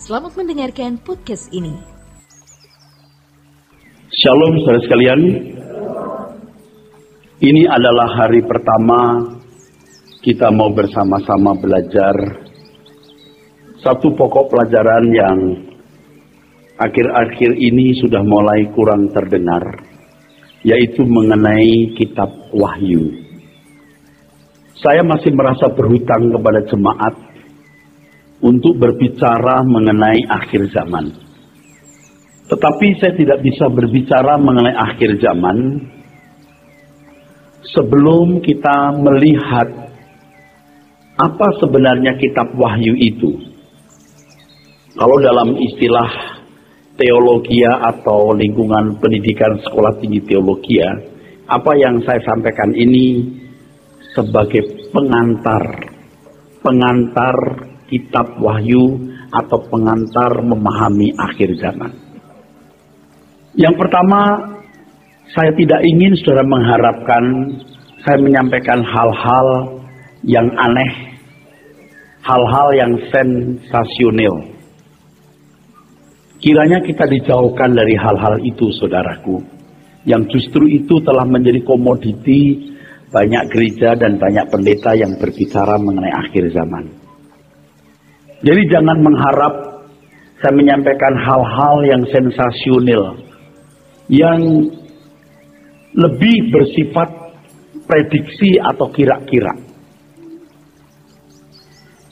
Selamat mendengarkan podcast ini. Shalom saudara sekalian. Ini adalah hari pertama kita mau bersama-sama belajar satu pokok pelajaran yang akhir-akhir ini sudah mulai kurang terdengar, yaitu mengenai kitab Wahyu. Saya masih merasa berhutang kepada jemaat untuk berbicara mengenai akhir zaman. Tetapi saya tidak bisa berbicara mengenai akhir zaman sebelum kita melihat apa sebenarnya kitab Wahyu itu. Kalau dalam istilah teologia atau lingkungan pendidikan sekolah tinggi teologia, apa yang saya sampaikan ini sebagai pengantar kitab Wahyu atau pengantar memahami akhir zaman. Yang pertama, saya tidak ingin saudara mengharapkan saya menyampaikan hal-hal yang aneh, hal-hal yang sensasional. Kiranya kita dijauhkan dari hal-hal itu, saudaraku, yang justru itu telah menjadi komoditi banyak gereja dan banyak pendeta yang berbicara mengenai akhir zaman. Jadi jangan mengharap saya menyampaikan hal-hal yang sensasional, yang lebih bersifat prediksi atau kira-kira,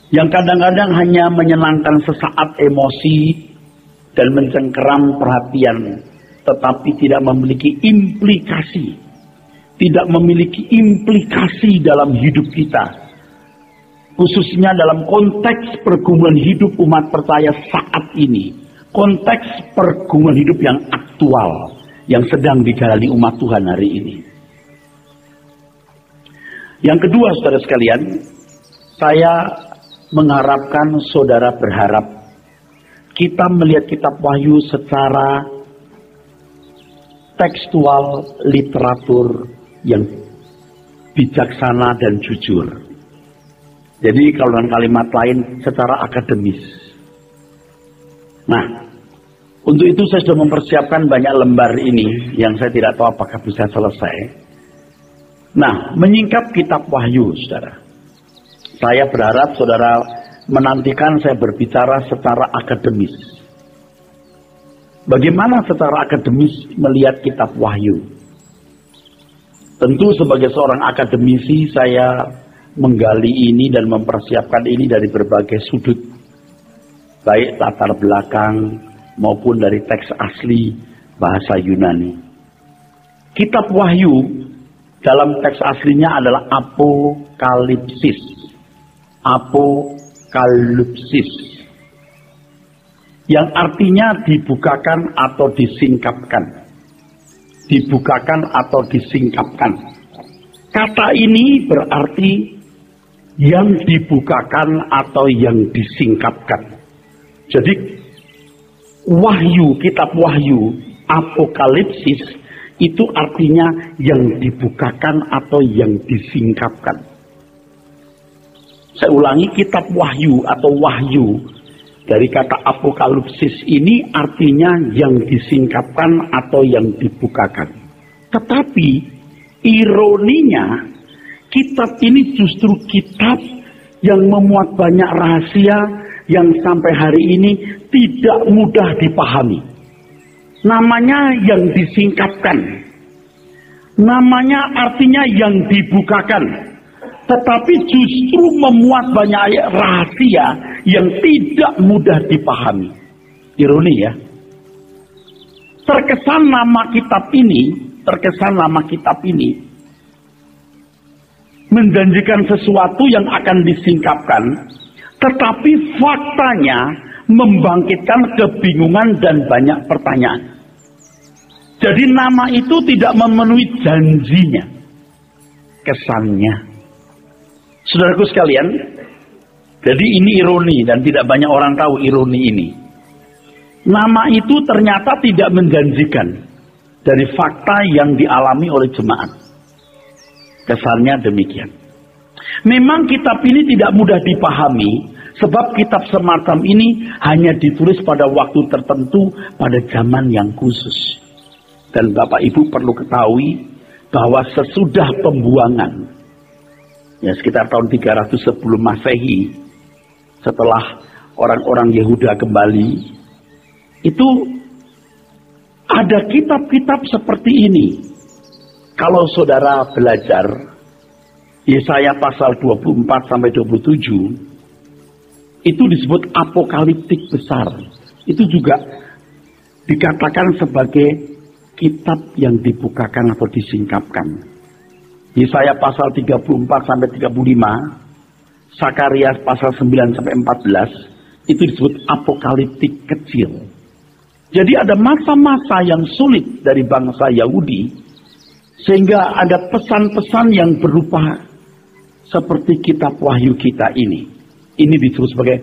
yang kadang-kadang hanya menyenangkan sesaat emosi dan mencengkeram perhatian, tetapi tidak memiliki implikasi dalam hidup kita, khususnya dalam konteks pergumulan hidup umat percaya saat ini, konteks pergumulan hidup yang aktual yang sedang dijalani umat Tuhan hari ini. Yang kedua, saudara sekalian, saya mengharapkan saudara berharap kita melihat kitab Wahyu secara tekstual, literatur yang bijaksana dan jujur. Jadi kalau dengan kalimat lain, secara akademis. Nah, untuk itu saya sudah mempersiapkan banyak lembar ini yang saya tidak tahu apakah bisa selesai. Nah, menyingkap kitab Wahyu, saudara. Saya berharap saudara menantikan saya berbicara secara akademis. Bagaimana secara akademis melihat kitab Wahyu? Tentu sebagai seorang akademisi saya menggali ini dan mempersiapkan ini dari berbagai sudut, baik latar belakang maupun dari teks asli bahasa Yunani. Kitab Wahyu dalam teks aslinya adalah apokalipsis. Apokalipsis, yang artinya dibukakan atau disingkapkan. Dibukakan atau disingkapkan. Kata ini berarti yang dibukakan atau yang disingkapkan. Jadi Wahyu, kitab Wahyu, apokalipsis itu artinya yang dibukakan atau yang disingkapkan. Saya ulangi, kitab Wahyu atau wahyu dari kata apokalipsis ini artinya yang disingkapkan atau yang dibukakan. Tetapi ironinya, kitab ini justru kitab yang memuat banyak rahasia yang sampai hari ini tidak mudah dipahami. Namanya yang disingkapkan. Namanya artinya yang dibukakan. Tetapi justru memuat banyak rahasia yang tidak mudah dipahami. Ironi ya. Terkesan nama kitab ini menjanjikan sesuatu yang akan disingkapkan, tetapi faktanya membangkitkan kebingungan dan banyak pertanyaan. Jadi nama itu tidak memenuhi janjinya, kesannya. Saudaraku sekalian, jadi ini ironi dan tidak banyak orang tahu ironi ini. Nama itu ternyata tidak menjanjikan dari fakta yang dialami oleh jemaat. Kesannya demikian. Memang kitab ini tidak mudah dipahami Sebab kitab semacam ini hanya ditulis pada waktu tertentu, pada zaman yang khusus. Dan Bapak Ibu perlu ketahui bahwa sesudah pembuangan, ya sekitar tahun 300 sebelum Masehi, setelah orang-orang Yehuda kembali, itu ada kitab-kitab seperti ini. Kalau saudara belajar Yesaya pasal 24 sampai 27, itu disebut apokaliptik besar. Itu juga dikatakan sebagai kitab yang dibukakan atau disingkapkan. Yesaya pasal 34 sampai 35, Sakarias pasal 9 sampai 14, itu disebut apokaliptik kecil. Jadi ada masa-masa yang sulit dari bangsa Yahudi, sehingga ada pesan-pesan yang berupa seperti kitab Wahyu kita ini. Ini disebut sebagai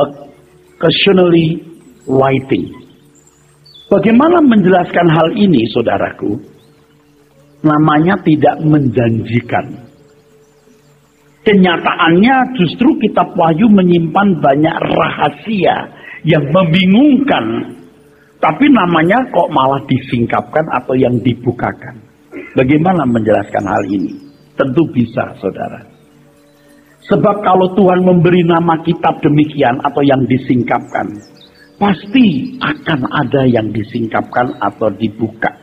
occasionally writing. Bagaimana menjelaskan hal ini, saudaraku? Namanya tidak menjanjikan. Kenyataannya justru kitab Wahyu menyimpan banyak rahasia yang membingungkan. Tapi namanya kok malah disingkapkan atau yang dibukakan. Bagaimana menjelaskan hal ini? Tentu bisa, saudara. Sebab kalau Tuhan memberi nama kitab demikian atau yang disingkapkan, pasti akan ada yang disingkapkan atau dibuka.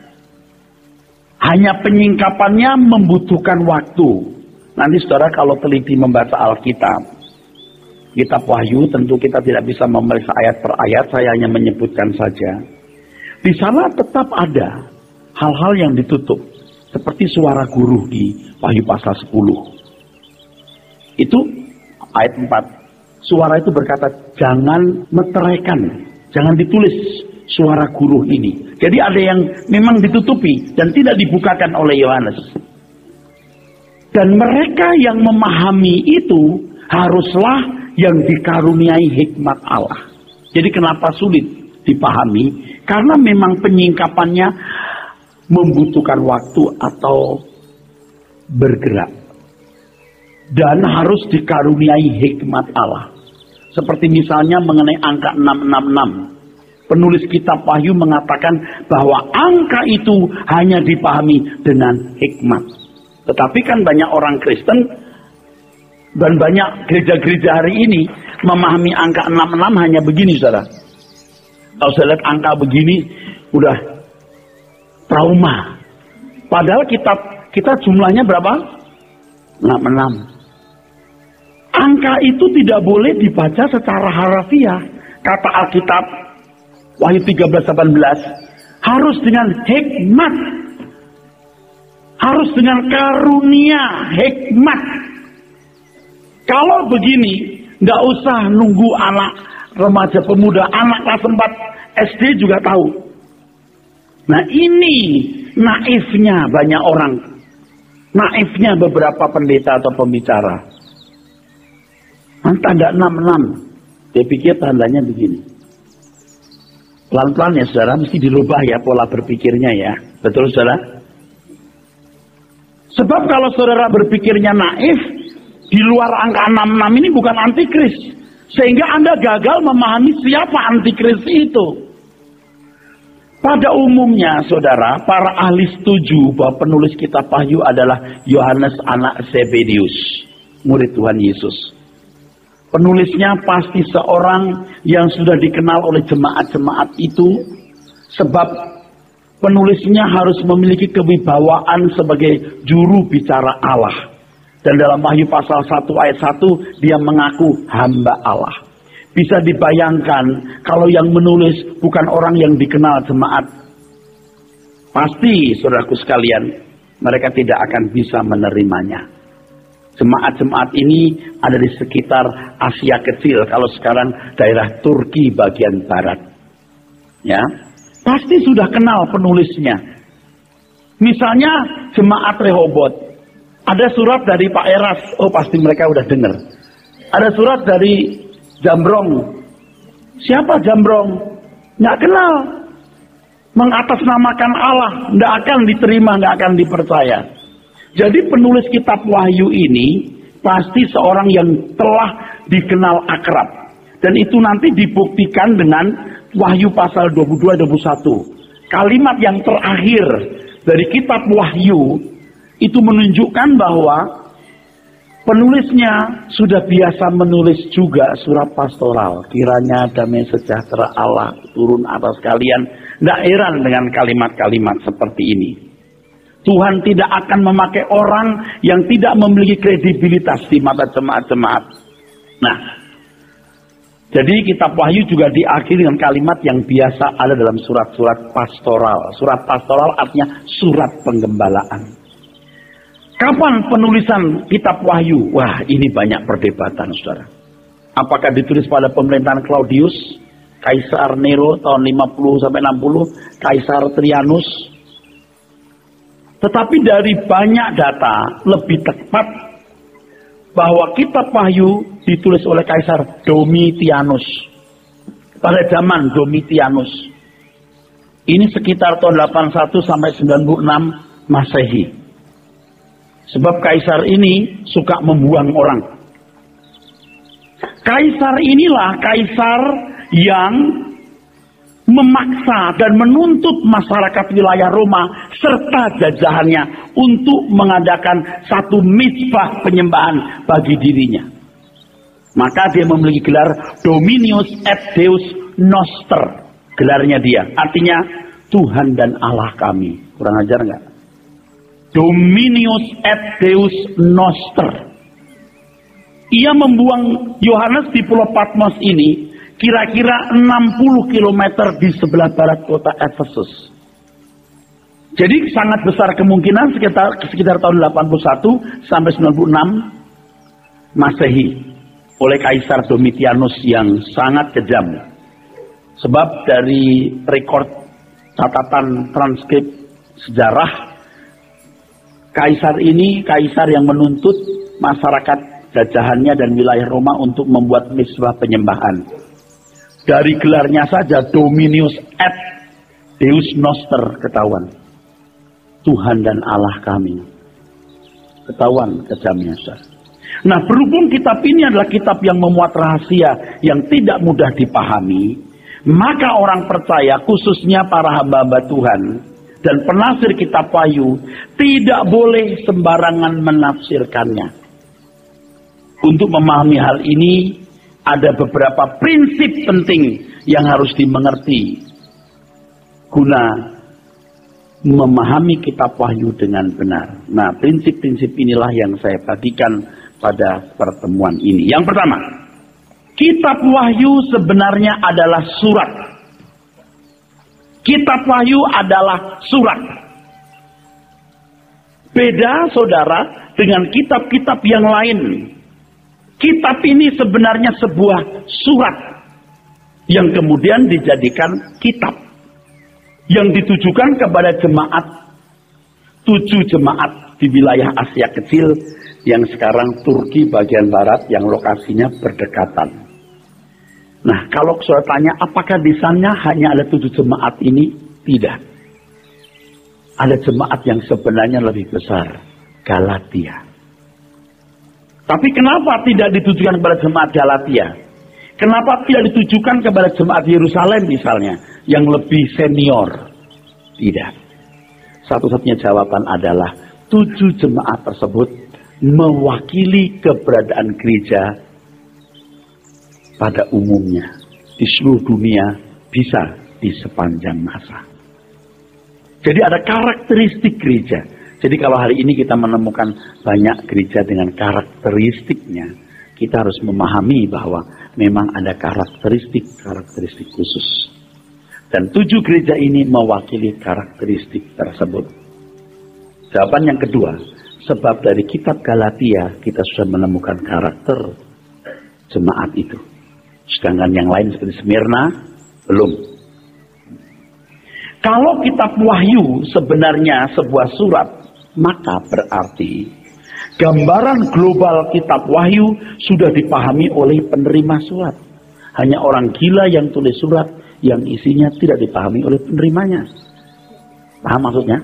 Hanya penyingkapannya membutuhkan waktu. Nanti saudara kalau teliti membaca Alkitab, kitab Wahyu, tentu kita tidak bisa memeriksa ayat per ayat, saya hanya menyebutkan saja. Di sana tetap ada hal-hal yang ditutup, seperti suara guru di Wahyu pasal 10. Itu ayat 4. Suara itu berkata, jangan meteraikan, jangan ditulis suara guru ini. Jadi ada yang memang ditutupi dan tidak dibukakan oleh Yohanes. Dan mereka yang memahami itu haruslah yang dikaruniai hikmat Allah. Jadi kenapa sulit dipahami? Karena memang penyingkapannya membutuhkan waktu atau bergerak. Dan harus dikaruniai hikmat Allah. Seperti misalnya mengenai angka 666. Penulis kitab Wahyu mengatakan bahwa angka itu hanya dipahami dengan hikmat. Tetapi kan banyak orang Kristen dan banyak gereja-gereja hari ini memahami angka 66 hanya begini, saudara. Kalau saya lihat angka begini, udah trauma. Padahal kita jumlahnya berapa? 66. Angka itu tidak boleh dibaca secara harafiah. Kata Alkitab, Wahyu 13:18, harus dengan hikmat. Harus dengan karunia hikmat. Kalau begini, nggak usah nunggu anak remaja pemuda, anak kelas 4 SD juga tahu. Nah ini naifnya banyak orang. Naifnya beberapa pendeta atau pembicara. Tanda 66. Dia pikir tandanya begini. Pelan-pelan ya saudara, mesti dirubah ya pola berpikirnya ya. Betul saudara? Sebab kalau saudara berpikirnya naif, di luar angka 66 ini bukan antikris. Sehingga Anda gagal memahami siapa antikris itu. Pada umumnya saudara, para ahli setuju bahwa penulis kitab Wahyu adalah Yohanes anak Zebedius, murid Tuhan Yesus. Penulisnya pasti seorang yang sudah dikenal oleh jemaat-jemaat itu, sebab penulisnya harus memiliki kewibawaan sebagai juru bicara Allah. Dan dalam Wahyu pasal 1 ayat 1, dia mengaku hamba Allah. Bisa dibayangkan kalau yang menulis bukan orang yang dikenal jemaat. Pasti saudaraku sekalian, mereka tidak akan bisa menerimanya. Jemaat-jemaat ini ada di sekitar Asia Kecil, kalau sekarang daerah Turki bagian barat. Ya, pasti sudah kenal penulisnya. Misalnya jemaat Rehobot, ada surat dari Pak Eras, oh pasti mereka udah dengar. Ada surat dari Jambrong, siapa Jambrong? Nggak kenal. Mengatasnamakan Allah, nggak akan diterima, nggak akan dipercaya. Jadi penulis kitab Wahyu ini pasti seorang yang telah dikenal akrab. Dan itu nanti dibuktikan dengan Wahyu pasal 22-21. Kalimat yang terakhir dari kitab Wahyu itu menunjukkan bahwa penulisnya sudah biasa menulis juga surat pastoral. Kiranya damai sejahtera Allah turun atas kalian. Tidak heran dengan kalimat-kalimat seperti ini. Tuhan tidak akan memakai orang yang tidak memiliki kredibilitas di mata jemaat-jemaat. Nah, jadi kitab Wahyu juga diakhiri dengan kalimat yang biasa ada dalam surat-surat pastoral. Surat pastoral artinya surat penggembalaan. Kapan penulisan kitab Wahyu? Wah, ini banyak perdebatan, saudara. Apakah ditulis pada pemerintahan Claudius, Kaisar Nero tahun 50-60, Kaisar Trianus? Tetapi dari banyak data lebih tepat bahwa kitab Wahyu ditulis oleh Kaisar Domitianus pada zaman Domitianus. Ini sekitar tahun 81 sampai 96 Masehi. Sebab kaisar ini suka membuang orang. Kaisar inilah kaisar yang memaksa dan menuntut masyarakat wilayah Roma serta jajahannya untuk mengadakan satu mezbah penyembahan bagi dirinya. Maka dia memiliki gelar Dominius et Deus Noster. Gelarnya dia, artinya Tuhan dan Allah kami. Kurang ajar nggak? Dominius et Deus Noster. Ia membuang Yohanes di Pulau Patmos ini kira-kira 60 km di sebelah barat kota Efesus. Jadi sangat besar kemungkinan sekitar tahun 81 sampai 96 Masehi oleh Kaisar Domitianus yang sangat kejam. Sebab dari rekor catatan transkrip sejarah, kaisar ini kaisar yang menuntut masyarakat jajahannya dan wilayah Roma untuk membuat mezbah penyembahan. Dari gelarnya saja Dominius et Deus Noster ketahuan. Tuhan dan Allah kami. Ketahuan kejamnya, saudara. Nah, berhubung kitab ini adalah kitab yang memuat rahasia yang tidak mudah dipahami, maka orang percaya, khususnya para hamba-hamba Tuhan dan penafsir kitab Wahyu, tidak boleh sembarangan menafsirkannya. Untuk memahami hal ini, ada beberapa prinsip penting yang harus dimengerti guna memahami kitab Wahyu dengan benar. Nah, prinsip-prinsip inilah yang saya bagikan pada pertemuan ini. Yang pertama, kitab Wahyu sebenarnya adalah surat. Kitab Wahyu adalah surat. Beda, saudara, dengan kitab-kitab yang lain. Kitab ini sebenarnya sebuah surat yang kemudian dijadikan kitab yang ditujukan kepada jemaat, 7 jemaat di wilayah Asia Kecil yang sekarang Turki bagian barat yang lokasinya berdekatan. Nah, kalau saya tanya apakah di sana hanya ada 7 jemaat ini? Tidak. Ada jemaat yang sebenarnya lebih besar, Galatia. Tapi kenapa tidak ditujukan kepada jemaat Galatia? Kenapa tidak ditujukan kepada jemaat Yerusalem misalnya, yang lebih senior? Tidak. Satu-satunya jawaban adalah 7 jemaat tersebut mewakili keberadaan gereja pada umumnya di seluruh dunia, bisa di sepanjang masa. Jadi ada karakteristik gereja. Jadi kalau hari ini kita menemukan banyak gereja dengan karakteristiknya, kita harus memahami bahwa memang ada karakteristik khusus. Dan 7 gereja ini mewakili karakteristik tersebut. Jawaban yang kedua, sebab dari kitab Galatia kita sudah menemukan karakter jemaat itu. Sedangkan yang lain seperti Smyrna, belum. Kalau kitab Wahyu sebenarnya sebuah surat, maka berarti gambaran global kitab Wahyu sudah dipahami oleh penerima surat. Hanya orang gila yang tulis surat yang isinya tidak dipahami oleh penerimanya. Paham maksudnya?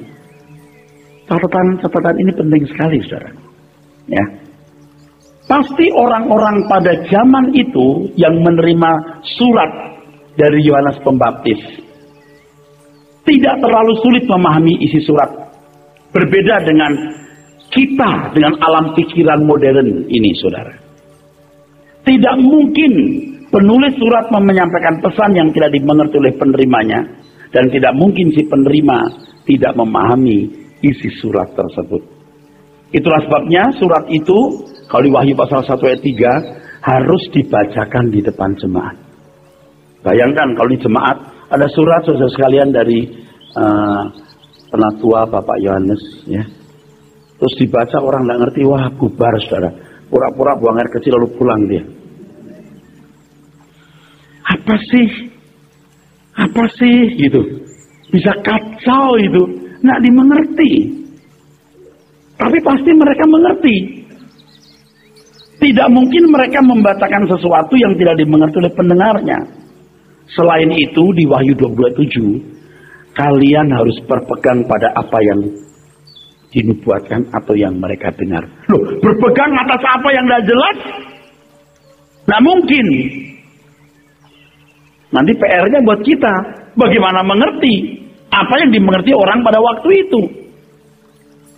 Catatan ini penting sekali, saudara. Ya. Pasti orang-orang pada zaman itu yang menerima surat dari Yohanes Pembaptis tidak terlalu sulit memahami isi surat. Berbeda dengan kita, dengan alam pikiran modern ini, saudara. Tidak mungkin penulis surat menyampaikan pesan yang tidak dimengerti oleh penerimanya, dan tidak mungkin si penerima tidak memahami isi surat tersebut. Itulah sebabnya surat itu, kalau di Wahyu pasal 1 ayat 3, harus dibacakan di depan jemaat. Bayangkan kalau di jemaat ada surat, saudara sekalian, dari penatua Bapak Yohanes, ya. Terus dibaca, orang nggak ngerti, wah bubar, saudara. Pura-pura buang air kecil lalu pulang dia. Apa sih gitu. Bisa kacau itu, nggak dimengerti. Tapi pasti mereka mengerti. Tidak mungkin mereka membacakan sesuatu yang tidak dimengerti oleh pendengarnya. Selain itu, di Wahyu 27, kalian harus berpegang pada apa yang dinubuatkan atau yang mereka dengar. Loh, berpegang atas apa yang tidak jelas? Nggak mungkin. Nanti PR-nya buat kita, bagaimana mengerti apa yang dimengerti orang pada waktu itu.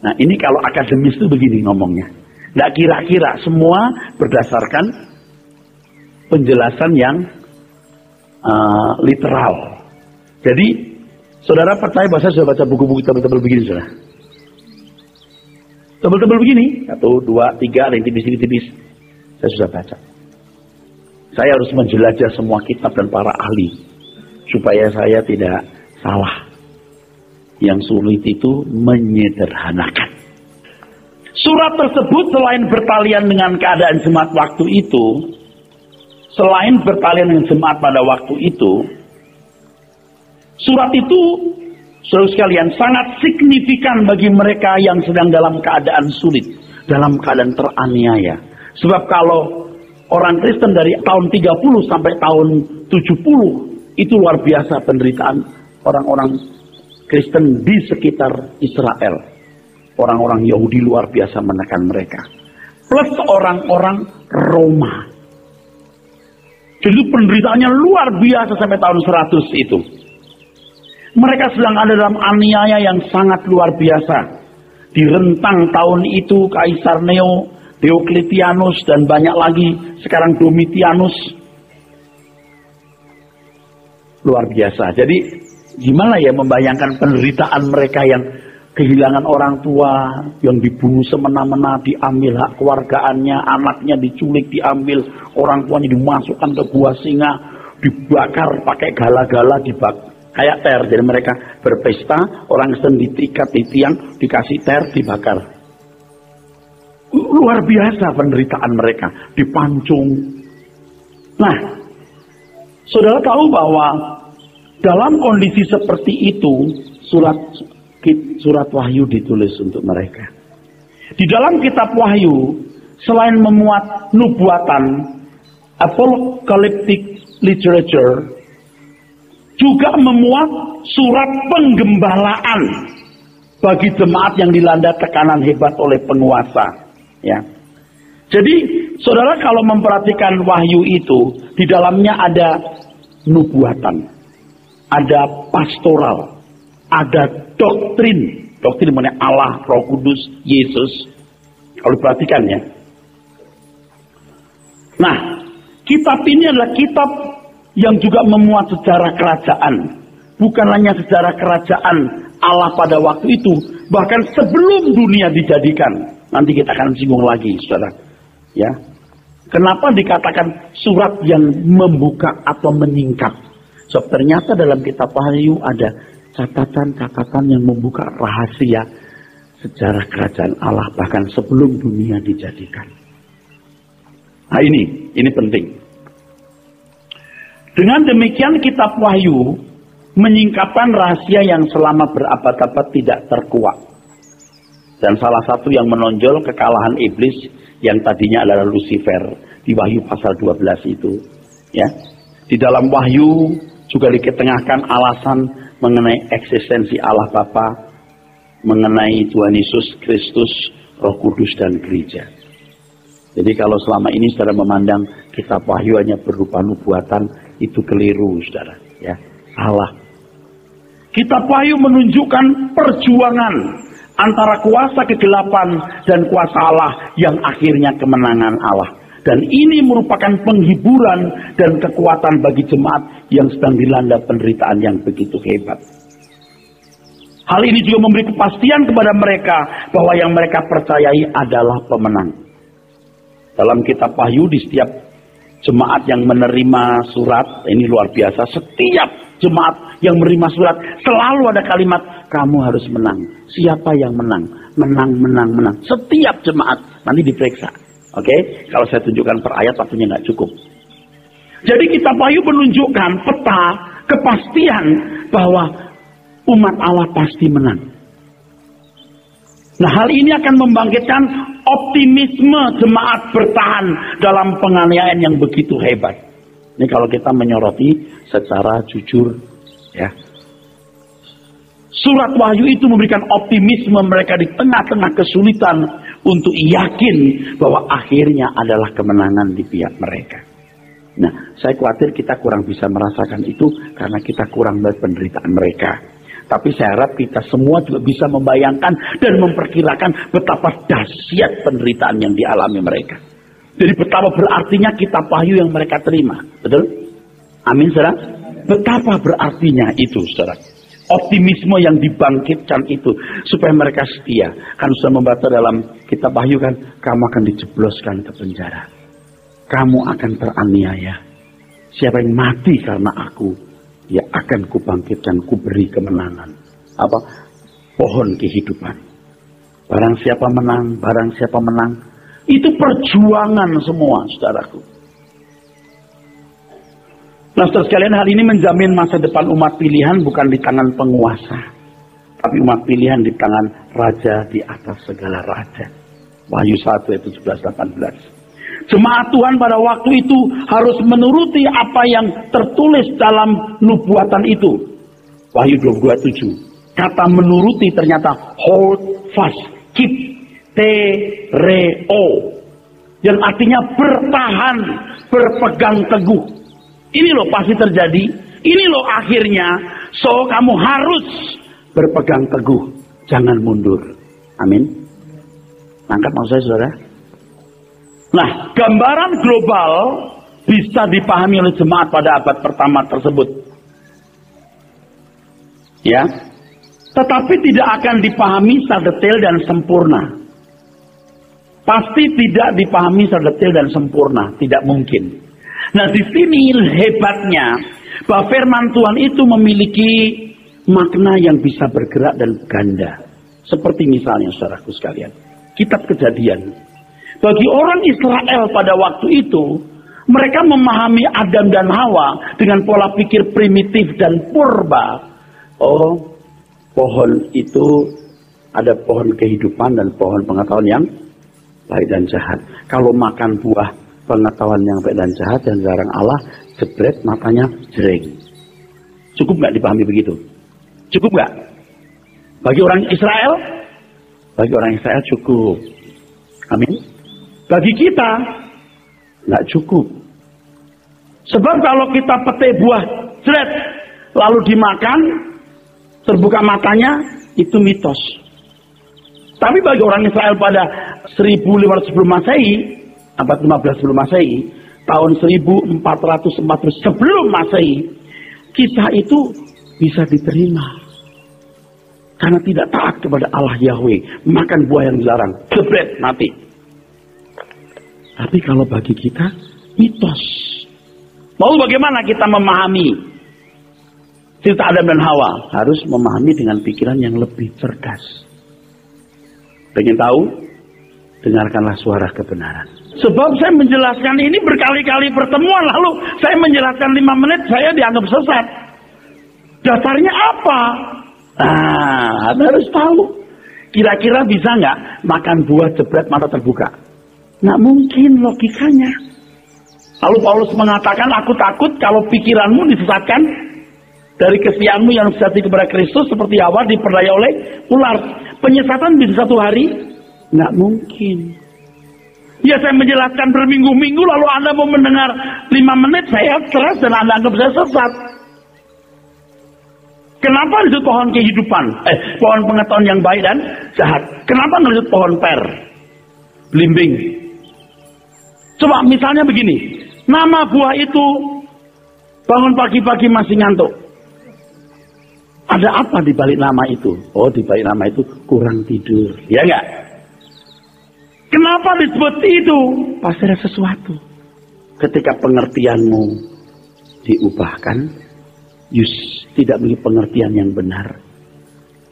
Nah, ini kalau akademis itu begini ngomongnya. Nggak kira-kira, semua berdasarkan penjelasan yang literal. Jadi, saudara percaya bahwa saya sudah baca buku-buku tebel-tebel begini, saudara? Tebel-tebel begini, 1, 2, 3, ada yang tipis-tipis. Saya sudah baca. Saya harus menjelajah semua kitab dan para ahli, supaya saya tidak salah. Yang sulit itu menyederhanakan. Surat tersebut selain bertalian dengan keadaan jemaat waktu itu, selain bertalian dengan jemaat pada waktu itu, surat itu, saudara sekalian, sangat signifikan bagi mereka yang sedang dalam keadaan sulit, dalam keadaan teraniaya. Sebab kalau orang Kristen dari tahun 30 sampai tahun 70, itu luar biasa penderitaan orang-orang Kristen di sekitar Israel. Orang-orang Yahudi luar biasa menekan mereka. Plus orang-orang Roma. Jadi penderitaannya luar biasa sampai tahun 100 itu. Mereka sedang ada dalam aniaya yang sangat luar biasa. Di rentang tahun itu Kaisar Neo, Diocletianus, dan banyak lagi. Sekarang Domitianus. Luar biasa. Jadi gimana ya membayangkan penderitaan mereka yang kehilangan orang tua, yang dibunuh semena-mena, diambil hak keluargaannya, anaknya diculik, diambil, orang tuanya dimasukkan ke gua singa, dibakar pakai gala-gala, dibakar kayak ter. Jadi mereka berpesta, orang Kristen diikat di tiang, dikasih ter, dibakar. Luar biasa penderitaan mereka, dipancung. Nah, saudara tahu bahwa dalam kondisi seperti itu, surat Wahyu ditulis untuk mereka. Di dalam kitab Wahyu, selain memuat nubuatan, apocalyptic literature, juga memuat surat penggembalaan bagi jemaat yang dilanda tekanan hebat oleh penguasa. Ya. Jadi, saudara kalau memperhatikan Wahyu itu, di dalamnya ada nubuatan, ada pastoral, ada doktrin mengenai Allah, Roh Kudus, Yesus. Kalau diperhatikan ya. Nah, kitab ini adalah kitab yang juga memuat sejarah kerajaan. Bukan hanya sejarah kerajaan Allah pada waktu itu, bahkan sebelum dunia dijadikan. Nanti kita akan singgung lagi, saudara. Ya. Kenapa dikatakan surat yang membuka atau menyingkap? Sebab ternyata dalam kitab Wahyu ada catatan-catatan yang membuka rahasia sejarah kerajaan Allah bahkan sebelum dunia dijadikan. Nah ini penting. Dengan demikian kitab Wahyu menyingkapkan rahasia yang selama berabad-abad tidak terkuak. Dan salah satu yang menonjol kekalahan iblis yang tadinya adalah Lucifer di Wahyu pasal 12 itu. Ya. Di dalam Wahyu juga diketengahkan alasan mengenai eksistensi Allah Bapa, mengenai Tuhan Yesus Kristus, Roh Kudus, dan gereja. Jadi kalau selama ini saudara memandang kitab Wahyu hanya berupa nubuatan, itu keliru saudara. Ya, salah. Kitab Wahyu menunjukkan perjuangan antara kuasa kegelapan dan kuasa Allah yang akhirnya kemenangan Allah. Dan ini merupakan penghiburan dan kekuatan bagi jemaat yang sedang dilanda penderitaan yang begitu hebat. Hal ini juga memberi kepastian kepada mereka bahwa yang mereka percayai adalah pemenang. Dalam kitab Wahyu di setiap jemaat yang menerima surat, ini luar biasa, setiap jemaat yang menerima surat selalu ada kalimat, kamu harus menang. Siapa yang menang? Menang, menang, menang. Setiap jemaat, nanti diperiksa. Oke, kalau saya tunjukkan per ayat waktunya nggak cukup. Jadi kitab Wahyu menunjukkan peta kepastian bahwa umat Allah pasti menang. Nah, hal ini akan membangkitkan optimisme jemaat bertahan dalam penganiayaan yang begitu hebat. Ini kalau kita menyoroti secara jujur, ya. Surat Wahyu itu memberikan optimisme mereka di tengah-tengah kesulitan untuk yakin bahwa akhirnya adalah kemenangan di pihak mereka. Nah, saya khawatir kita kurang bisa merasakan itu karena kita kurang melihat penderitaan mereka. Tapi saya harap kita semua juga bisa membayangkan dan memperkirakan betapa dahsyat penderitaan yang dialami mereka. Jadi betapa berartinya kitab Wahyu yang mereka terima. Betul? Amin, saudara? Betapa berartinya itu, saudara. Optimisme yang dibangkitkan itu supaya mereka setia. Kan sudah membaca dalam kitab Wahyu kan, kamu akan dijebloskan ke penjara. Kamu akan teraniaya. Siapa yang mati karena aku, ya akan kubangkitkan, kuberi kemenangan. Apa? Pohon kehidupan. Barang siapa menang. Itu perjuangan semua, saudaraku. Nah, saudara sekalian, hal ini menjamin masa depan umat pilihan bukan di tangan penguasa, tapi umat pilihan di tangan raja di atas segala raja. Wahyu 1 ayat 17-18. Jemaat Tuhan pada waktu itu harus menuruti apa yang tertulis dalam nubuatan itu. Wahyu 22:7. Kata menuruti ternyata hold fast, keep, tereo, yang artinya bertahan, berpegang teguh. Ini loh pasti terjadi, ini loh akhirnya. So kamu harus berpegang teguh, jangan mundur. Amin. Angkat maksud saya, saudara. Nah, gambaran global bisa dipahami oleh jemaat pada abad pertama tersebut. Ya. Tetapi tidak akan dipahami secara detail dan sempurna. Pasti tidak dipahami secara detail dan sempurna, tidak mungkin. Nah, di sini hebatnya bahwa firman Tuhan itu memiliki makna yang bisa bergerak dan ganda. Seperti misalnya, saudaraku sekalian, kitab Kejadian. Bagi orang Israel pada waktu itu, mereka memahami Adam dan Hawa dengan pola pikir primitif dan purba. Oh, pohon itu ada pohon kehidupan dan pohon pengetahuan yang baik dan jahat. Kalau makan buah pengetahuan yang baik dan jahat dan dilarang Allah, jebret matanya jering. Cukup nggak dipahami begitu? Cukup nggak? Bagi orang Israel? Bagi orang Israel cukup. Amin. Bagi kita, nggak cukup. Sebab kalau kita petik buah jret, lalu dimakan, terbuka matanya, itu mitos. Tapi bagi orang Israel pada 1500 sebelum Masehi, abad 15 sebelum Masehi, tahun 1440 sebelum Masehi, kisah itu bisa diterima. Karena tidak taat kepada Allah Yahweh, makan buah yang dilarang, jebret, mati. Tapi kalau bagi kita, mitos. Mau bagaimana kita memahami cerita Adam dan Hawa? Harus memahami dengan pikiran yang lebih cerdas. Pengen tahu? Dengarkanlah suara kebenaran. Sebab saya menjelaskan ini berkali-kali pertemuan, lalu saya menjelaskan 5 menit, saya dianggap sesat. Dasarnya apa? Nah, Anda harus tahu. Kira-kira bisa nggak makan buah jebret mata terbuka? Nggak mungkin logikanya. Lalu Paulus mengatakan, aku takut kalau pikiranmu disesatkan dari kesetiaanmu yang sejati kepada Kristus seperti Hawa diperdaya oleh ular. Penyesatan bisa 1 hari? Nggak mungkin. Ya saya menjelaskan berminggu-minggu lalu Anda mau mendengar 5 menit saya stres dan Anda anggap saya sesat. Kenapa disebut pohon kehidupan? Pohon pengetahuan yang baik dan jahat. Kenapa disebut pohon per? Belimbing. Coba misalnya begini. Nama buah itu bangun pagi-pagi masih ngantuk. Ada apa di balik nama itu? Oh, di balik nama itu kurang tidur. Ya enggak? Kenapa disebut itu? Pasti ada sesuatu. Ketika pengertianmu diubahkan, you tidak memiliki pengertian yang benar.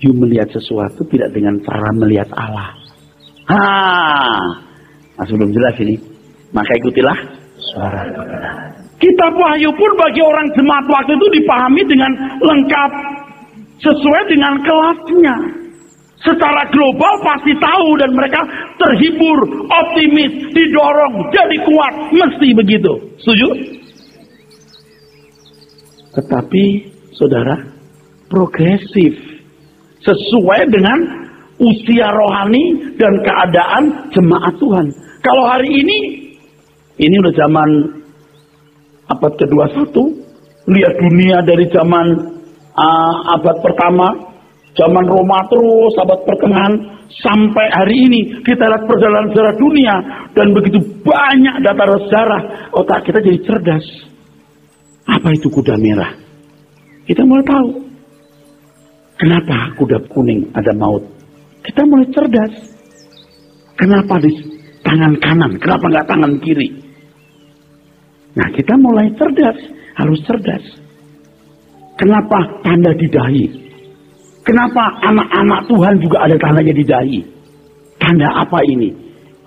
You melihat sesuatu tidak dengan cara melihat Allah. Nah, sebelum jelas ini, maka ikutilah suara kebenaran. Kitab Wahyu pun bagi orang jemaat waktu itu dipahami dengan lengkap, sesuai dengan kelasnya. Secara global pasti tahu dan mereka terhibur, optimis, didorong, jadi kuat, mesti begitu. Setuju? Tetapi saudara, progresif sesuai dengan usia rohani dan keadaan jemaat Tuhan. Kalau hari ini udah zaman abad ke-21, lihat dunia dari zaman abad pertama, zaman Roma terus, abad pertengahan, sampai hari ini kita lihat perjalanan sejarah dunia dan begitu banyak data sejarah, otak kita jadi cerdas. Apa itu kuda merah? Kita mulai tahu. Kenapa kuda kuning ada maut? Kita mulai cerdas. Kenapa di tangan kanan? Kenapa nggak tangan kiri? Nah, kita mulai cerdas. Harus cerdas. Kenapa tanda di dahi? Kenapa anak-anak Tuhan juga ada tandanya di dahi? Tanda apa ini?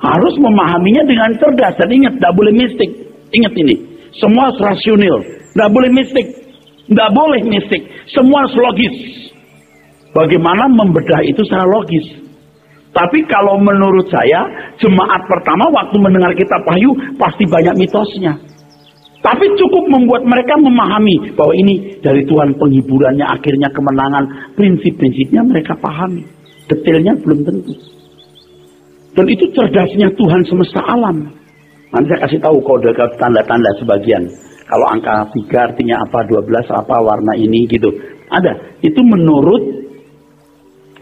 Harus memahaminya dengan cerdas. Dan ingat, tidak boleh mistik. Ingat ini. Semua harus rasional. Tidak boleh mistik. Tidak boleh mistik. Semua harus logis. Bagaimana membedah itu secara logis. Tapi kalau menurut saya, jemaat pertama waktu mendengar kitab Wahyu pasti banyak mitosnya. Tapi cukup membuat mereka memahami bahwa ini dari Tuhan penghiburannya, akhirnya kemenangan. Prinsip-prinsipnya mereka pahami. Detailnya belum tentu. Dan itu cerdasnya Tuhan semesta alam. Nanti saya kasih tahu kode tanda-tanda sebagian. Kalau angka 3 artinya apa, 12 apa, warna ini gitu. Ada. Itu menurut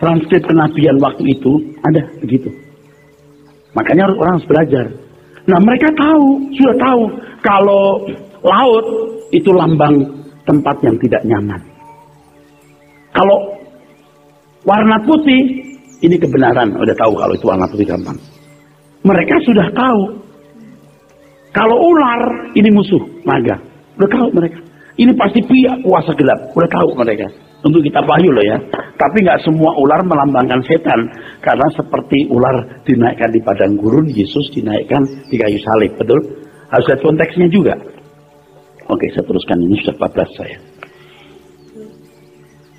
transkrip kenabian waktu itu ada begitu. Makanya orang harus belajar. Nah, mereka tahu, sudah tahu kalau laut itu lambang tempat yang tidak nyaman. Kalau warna putih ini kebenaran, udah tahu kalau itu warna putih gampang. Mereka sudah tahu. Kalau ular ini musuh naga, udah tahu mereka. Ini pasti pihak kuasa gelap, udah tahu mereka. Untuk kitab Wahyu loh ya. Tapi nggak semua ular melambangkan setan. Karena seperti ular dinaikkan di padang gurun, Yesus dinaikkan di kayu salib. Betul? Harus lihat konteksnya juga. Oke, saya teruskan. Ini sudah 14 saya.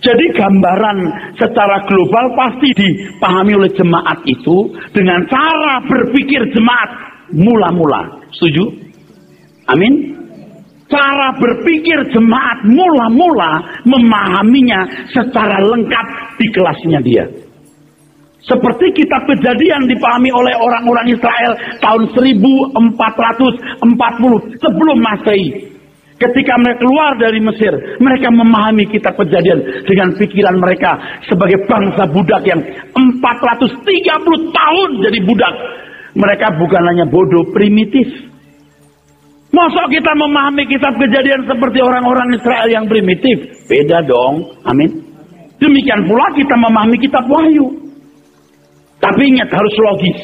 Jadi gambaran secara global pasti dipahami oleh jemaat itu dengan cara berpikir jemaat mula-mula. Setuju? Amin? Cara berpikir jemaat mula-mula memahaminya secara lengkap di kelasnya dia. Seperti kitab Kejadian dipahami oleh orang-orang Israel tahun 1440 sebelum Masehi. Ketika mereka keluar dari Mesir, mereka memahami kitab Kejadian dengan pikiran mereka sebagai bangsa budak yang 430 tahun jadi budak. Mereka bukan hanya bodoh, primitif. Masa kita memahami kitab Kejadian seperti orang-orang Israel yang primitif? Beda dong. Amin. Demikian pula kita memahami kitab Wahyu. Tapi ingat, harus logis.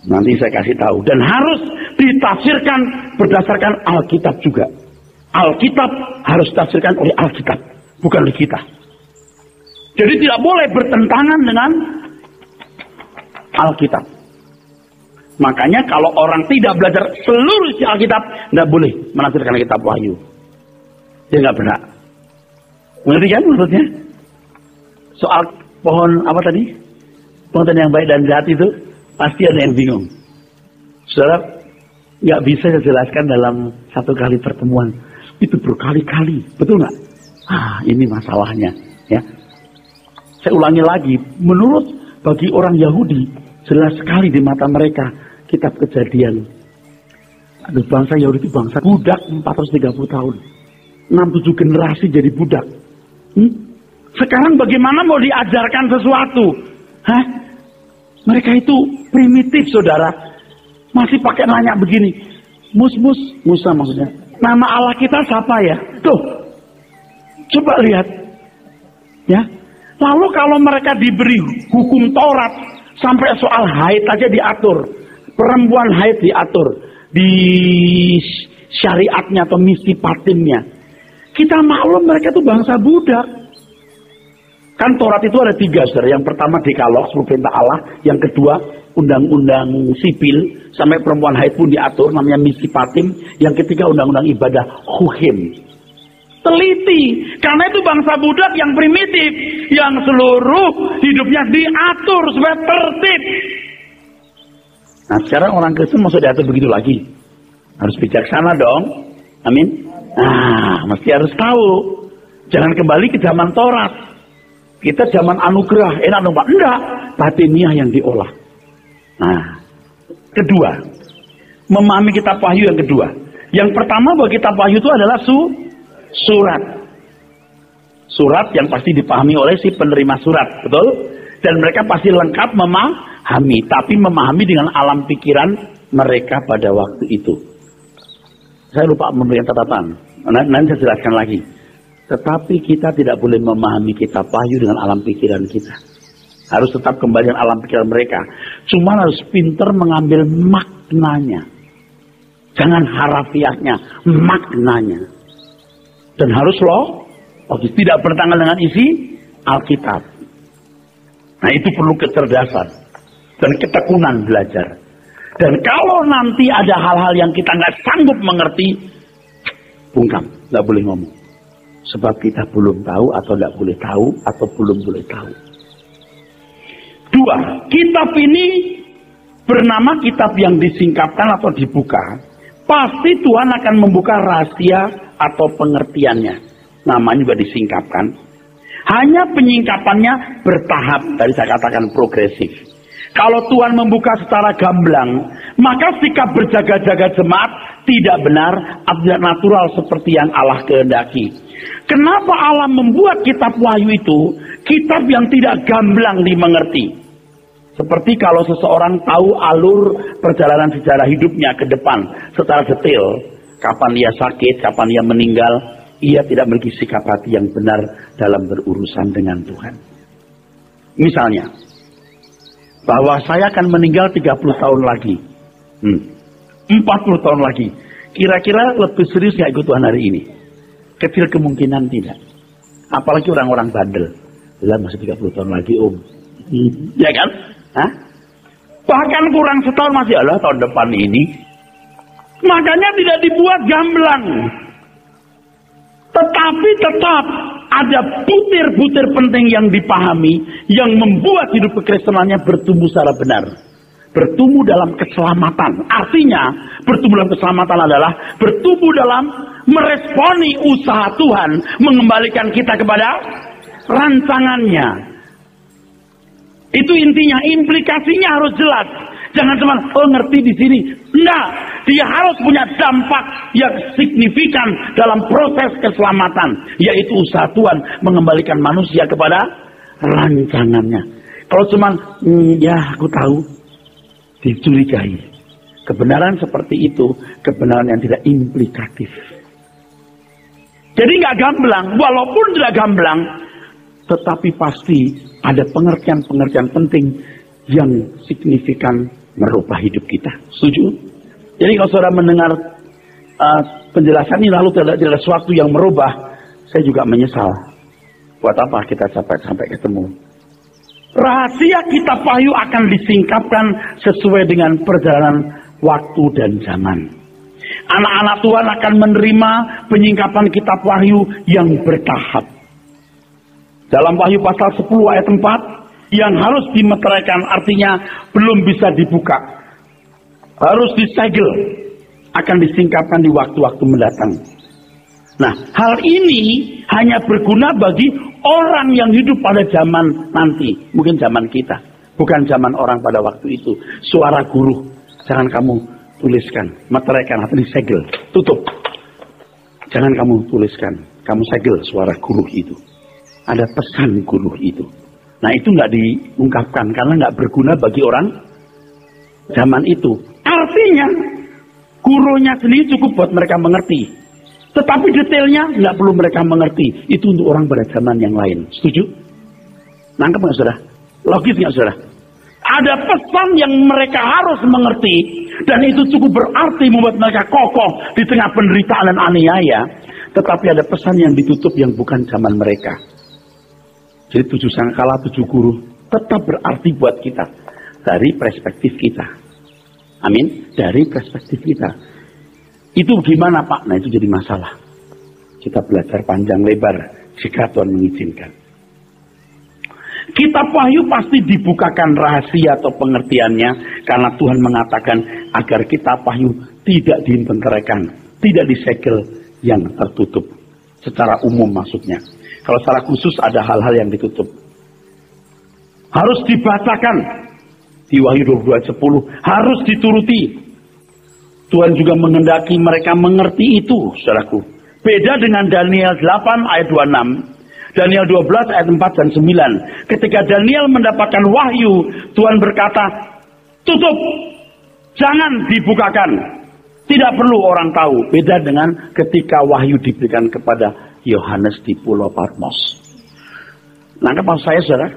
Nanti saya kasih tahu. Dan harus ditafsirkan berdasarkan Alkitab juga. Alkitab harus ditafsirkan oleh Alkitab, bukan oleh kita. Jadi tidak boleh bertentangan dengan Alkitab. Makanya kalau orang tidak belajar seluruh isi Alkitab, tidak boleh menafsirkan kitab Wahyu. Dia nggak benar. Mengerti kan maksudnya? Soal pohon apa tadi? Pohon yang baik dan jahat itu pasti ada yang bingung. Saudara, nggak bisa saya jelaskan dalam satu kali pertemuan. Itu berkali-kali, betul nggak? Ini masalahnya. Ya, saya ulangi lagi. Menurut bagi orang Yahudi, Jelas sekali di mata mereka kitab Kejadian. Aduh, bangsa Yahudi itu bangsa budak 430 tahun. 6-7 generasi jadi budak. Sekarang bagaimana mau diajarkan sesuatu? Hah? Mereka itu primitif, saudara. Masih pakai nanya begini. Musa maksudnya. Nama Allah kita siapa ya? Tuh. Coba lihat. Ya. Lalu kalau mereka diberi hukum Taurat, sampai soal haid aja diatur. Perempuan haid diatur. Di syariatnya atau misi patimnya. Kita maklum mereka itu bangsa budak. Kan Taurat itu ada 3, saudara. Yang pertama Dekalog, 10 perintah Allah. Yang kedua, undang-undang sipil. Sampai perempuan haid pun diatur, namanya misi patim. Yang ketiga, undang-undang ibadah, Hukim. Teliti. Karena itu bangsa budak yang primitif. Yang seluruh hidupnya diatur supaya tertib. Nah, sekarang orang Kristen maksud diatur begitu lagi. Harus bijaksana dong. Amin. Nah, mesti harus tahu. Jangan kembali ke zaman Taurat. Kita zaman anugerah, enak dong Pak. Enggak, batiniah yang diolah. Nah, kedua, memahami kitab Wahyu yang kedua. Yang pertama bahwa kitab Wahyu itu adalah surat. Surat yang pasti dipahami oleh si penerima surat, betul? Dan mereka pasti lengkap memahami, tapi memahami dengan alam pikiran mereka pada waktu itu. Saya lupa memberikan catatan, nanti saya jelaskan lagi. Tetapi kita tidak boleh memahami kitab Wahyu dengan alam pikiran kita. Harus tetap kembali dengan alam pikiran mereka. Cuma harus pintar mengambil maknanya. Jangan harafiahnya, maknanya. Dan harus tidak bertentangan dengan isi Alkitab. Nah, itu perlu kecerdasan dan ketekunan belajar. Dan kalau nanti ada hal-hal yang kita nggak sanggup mengerti, bungkam, nggak boleh ngomong. Sebab kita belum tahu atau tidak boleh tahu atau belum boleh tahu. 2. Kitab ini bernama kitab yang disingkapkan atau dibuka. Pasti Tuhan akan membuka rahasia atau pengertiannya. Namanya juga disingkapkan. Hanya penyingkapannya bertahap. Tadi saya katakan progresif. Kalau Tuhan membuka secara gamblang, maka sikap berjaga-jaga jemaat tidak benar atau tidak natural seperti yang Allah kehendaki. Kenapa Allah membuat kitab Wahyu itu kitab yang tidak gamblang dimengerti? Seperti kalau seseorang tahu alur perjalanan sejarah hidupnya ke depan secara detail, kapan ia sakit, kapan ia meninggal, ia tidak memiliki sikap hati yang benar dalam berurusan dengan Tuhan. Misalnya, bahwa saya akan meninggal 30 tahun lagi, 40 tahun lagi, kira-kira lebih serius gak ikut Tuhan hari ini? Kecil kemungkinan tidak. Apalagi orang-orang bandel. Lah masih 30 tahun lagi om. Ya kan? Hah? Bahkan kurang setahun masih Allah tahun depan ini. Makanya tidak dibuat gamblang. Tetapi tetap ada butir-butir penting yang dipahami. Yang membuat hidup kekristenannya bertumbuh secara benar. Bertumbuh dalam keselamatan. Artinya bertumbuh dalam keselamatan adalah bertumbuh dalam meresponi usaha Tuhan mengembalikan kita kepada rancangannya. Itu intinya, implikasinya harus jelas. Jangan cuma ngerti di sini. Enggak, dia harus punya dampak yang signifikan dalam proses keselamatan, yaitu usaha Tuhan mengembalikan manusia kepada rancangannya. Kalau cuma ya aku tahu, dicurigai. Kebenaran seperti itu, kebenaran yang tidak implikatif. Jadi nggak gamblang, walaupun tidak gamblang, tetapi pasti ada pengertian-pengertian penting yang signifikan merubah hidup kita. Setuju? Jadi kalau saudara mendengar penjelasan ini lalu tidak ada sesuatu yang merubah, saya juga menyesal. Buat apa kita sampai ketemu? Rahasia kitab Wahyu akan disingkapkan sesuai dengan perjalanan waktu dan zaman. Anak-anak Tuhan akan menerima penyingkapan kitab Wahyu yang bertahap. Dalam Wahyu pasal 10 ayat 4, yang harus dimeteraikan artinya belum bisa dibuka. Harus disegel. Akan disingkapkan di waktu-waktu mendatang. Nah, hal ini hanya berguna bagi orang yang hidup pada zaman nanti. Mungkin zaman kita. Bukan zaman orang pada waktu itu. Suara guru, jangan kamu tuliskan, meteraikan atau disegel, tutup. Jangan kamu tuliskan, kamu segel suara guru itu. Ada pesan guru itu. Nah itu nggak diungkapkan karena nggak berguna bagi orang zaman itu. Artinya gurunya sendiri cukup buat mereka mengerti. Tetapi detailnya nggak perlu mereka mengerti. Itu untuk orang pada zaman yang lain. Setuju? Nangkep nggak saudara? Logis nggak saudara? Ada pesan yang mereka harus mengerti. Dan itu cukup berarti membuat mereka kokoh di tengah penderitaan dan aniaya. Tetapi ada pesan yang ditutup yang bukan zaman mereka. Jadi 7 sangkala, 7 guru tetap berarti buat kita. Dari perspektif kita. Amin. Dari perspektif kita. Itu gimana Pak? Nah itu jadi masalah. Kita belajar panjang lebar jika Tuhan mengizinkan. Kitab Wahyu pasti dibukakan rahasia atau pengertiannya. Karena Tuhan mengatakan agar kitab Wahyu tidak dibenteraikan. Tidak disegel yang tertutup. Secara umum maksudnya. Kalau secara khusus ada hal-hal yang ditutup. Harus dibacakan. Di Wahyu 22:10 harus dituruti. Tuhan juga menghendaki mereka mengerti itu, saudaraku. Beda dengan Daniel 8 ayat 26. Daniel 12 ayat 4 dan 9. Ketika Daniel mendapatkan wahyu, Tuhan berkata, tutup, jangan dibukakan. Tidak perlu orang tahu. Beda dengan ketika wahyu diberikan kepada Yohanes di Pulau Patmos. Nangkep maksud saya saudara?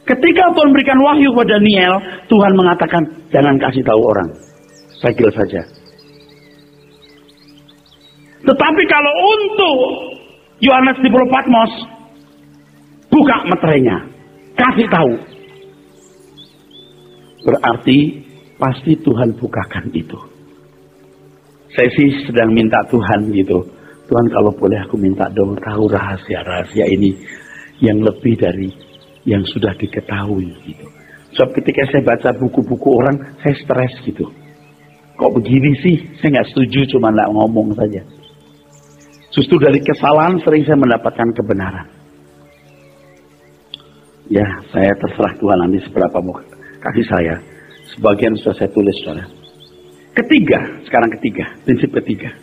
Ketika Tuhan berikan wahyu kepada Daniel, Tuhan mengatakan, jangan kasih tahu orang. Segel saja. Tetapi kalau untuk Yohanes di Pulau Patmos, buka meterainya, kasih tahu. Berarti pasti Tuhan bukakan itu. Saya sih sedang minta Tuhan gitu. Tuhan kalau boleh aku minta dong tahu rahasia-rahasia ini yang lebih dari yang sudah diketahui gitu. Sebab ketika saya baca buku-buku orang, saya stres gitu. Kok begini sih? Saya nggak setuju, cuma nggak ngomong saja. Justru dari kesalahan sering saya mendapatkan kebenaran. Ya, saya terserah Tuhan nanti seberapa mau kasih saya. Sebagian sudah saya tulis, saudara. Sekarang ketiga, prinsip ketiga.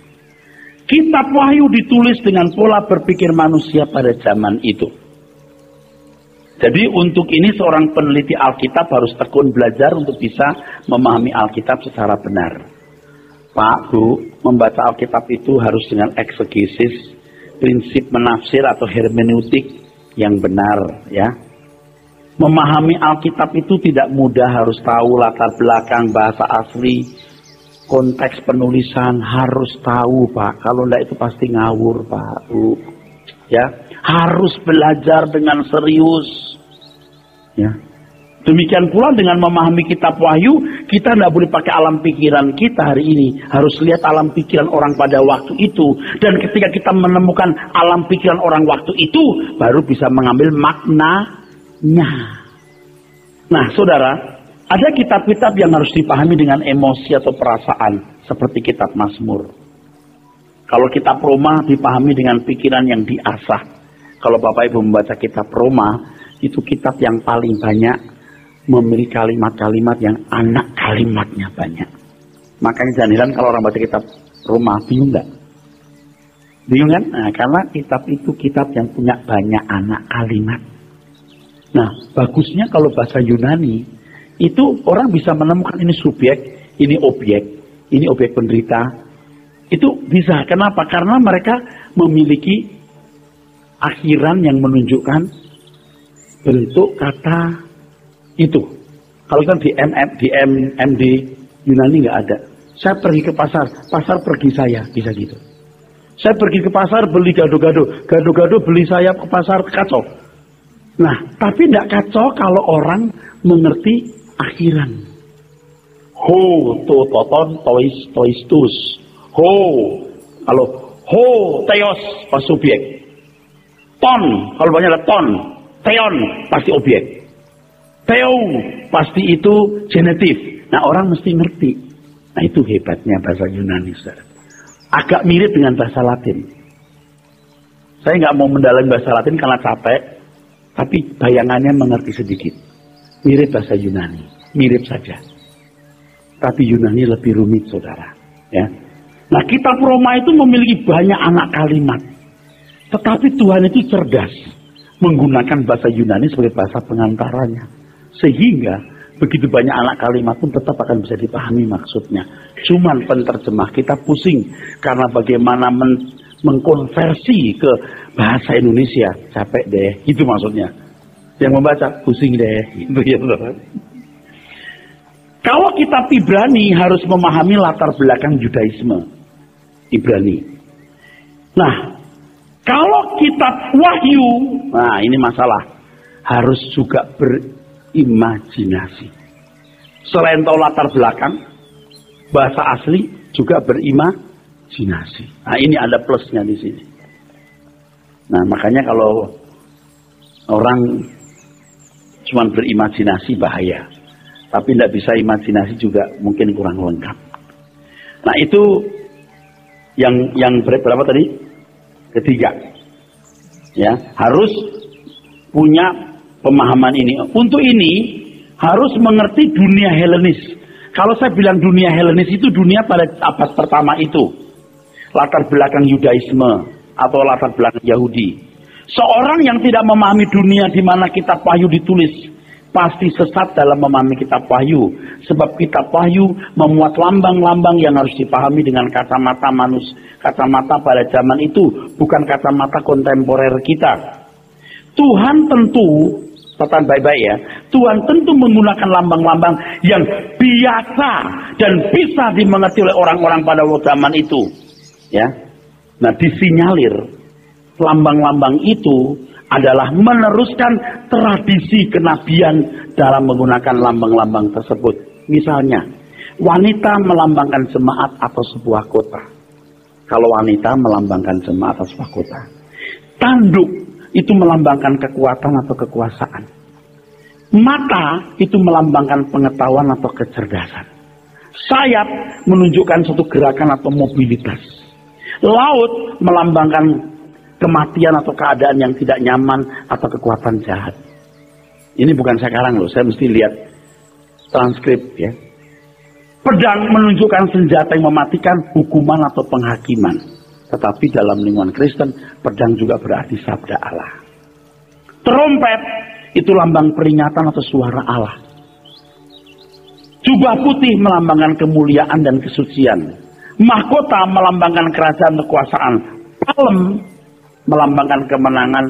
Kitab Wahyu ditulis dengan pola berpikir manusia pada zaman itu. Jadi untuk ini seorang peneliti Alkitab harus tekun belajar untuk bisa memahami Alkitab secara benar. Pak, Bu, membaca Alkitab itu harus dengan eksegesis, prinsip menafsir atau hermeneutik yang benar, ya. Memahami Alkitab itu tidak mudah, harus tahu latar belakang, bahasa asli, konteks penulisan, harus tahu, Pak. Kalau enggak itu pasti ngawur, Pak, Bu. Ya, harus belajar dengan serius. Ya. Demikian pula dengan memahami kitab Wahyu, kita tidak boleh pakai alam pikiran kita hari ini. Harus lihat alam pikiran orang pada waktu itu. Dan ketika kita menemukan alam pikiran orang waktu itu, baru bisa mengambil maknanya. Nah, saudara, ada kitab-kitab yang harus dipahami dengan emosi atau perasaan. Seperti kitab Mazmur. Kalau kitab Roma dipahami dengan pikiran yang diasah. Kalau Bapak Ibu membaca kitab Roma, itu kitab yang paling banyak memiliki kalimat-kalimat yang anak kalimatnya banyak. Makanya jangan heran kalau orang baca kitab Roma, bingung nggak? Bingung kan? Nah, karena kitab itu kitab yang punya banyak anak kalimat. Nah, bagusnya kalau bahasa Yunani, itu orang bisa menemukan ini subjek, ini objek penderita. Itu bisa. Kenapa? Karena mereka memiliki akhiran yang menunjukkan bentuk kata itu. Kalau kan di MD Yunani nggak ada. Saya pergi ke pasar pergi saya, bisa gitu. Saya pergi ke pasar beli gado-gado beli saya ke pasar, kacau. Nah, tapi tidak kacau kalau orang mengerti akhiran. Ho, to, toton, tois, tus. Ho, kalau ho, teos, pas subjek. Ton, kalau banyak ada ton. Theon, pasti objek. Theo, pasti itu genetif. Nah, orang mesti ngerti. Nah, itu hebatnya bahasa Yunani, saudara. Agak mirip dengan bahasa Latin. Saya nggak mau mendalami bahasa Latin karena capek, tapi bayangannya mengerti sedikit. Mirip bahasa Yunani, mirip saja. Tapi Yunani lebih rumit, saudara. Ya. Nah, kitab Roma itu memiliki banyak anak kalimat. Tetapi Tuhan itu cerdas menggunakan bahasa Yunani sebagai bahasa pengantaranya. Sehingga begitu banyak anak kalimat pun tetap akan bisa dipahami maksudnya. Cuman penterjemah kita pusing karena bagaimana mengkonversi ke bahasa Indonesia. Capek deh, itu maksudnya. Yang membaca pusing deh, itu ya Lord. Kalau kitab Ibrani harus memahami latar belakang Yudaisme. Ibrani. Nah, kalau kitab Wahyu, nah ini masalah. Harus juga berimajinasi. Selain tahu latar belakang, bahasa asli juga berimajinasi. Nah, ini ada plusnya di sini. Nah, makanya kalau orang cuma berimajinasi bahaya. Tapi tidak bisa imajinasi juga mungkin kurang lengkap. Nah, itu yang berapa tadi? Ketiga. Ya, harus punya pemahaman ini. Untuk ini harus mengerti dunia Helenis. Kalau saya bilang dunia Helenis itu dunia pada abad pertama itu. Latar belakang Yudaisme atau latar belakang Yahudi. Seorang yang tidak memahami dunia di mana kitab Wahyu ditulis pasti sesat dalam memahami kitab Wahyu. Sebab kitab Wahyu memuat lambang-lambang yang harus dipahami dengan kacamata manusia. Kacamata pada zaman itu bukan kacamata kontemporer kita. Tuhan tentu, katakan baik-baik ya, Tuhan tentu menggunakan lambang-lambang yang biasa dan bisa dimengerti oleh orang-orang pada zaman itu. Ya, nah disinyalir lambang-lambang itu adalah meneruskan tradisi kenabian dalam menggunakan lambang-lambang tersebut. Misalnya, wanita melambangkan jemaat atau sebuah kota. Kalau wanita melambangkan jemaat atau sebuah kota. Tanduk itu melambangkan kekuatan atau kekuasaan. Mata itu melambangkan pengetahuan atau kecerdasan. Sayap menunjukkan suatu gerakan atau mobilitas. Laut melambangkan kematian atau keadaan yang tidak nyaman atau kekuatan jahat. Ini bukan sekarang loh, saya mesti lihat transkrip ya. Pedang menunjukkan senjata yang mematikan, hukuman atau penghakiman. Tetapi dalam lingkungan Kristen, pedang juga berarti sabda Allah. Trompet itu lambang peringatan atau suara Allah. Jubah putih melambangkan kemuliaan dan kesucian. Mahkota melambangkan kerajaan kekuasaan. Palem melambangkan kemenangan,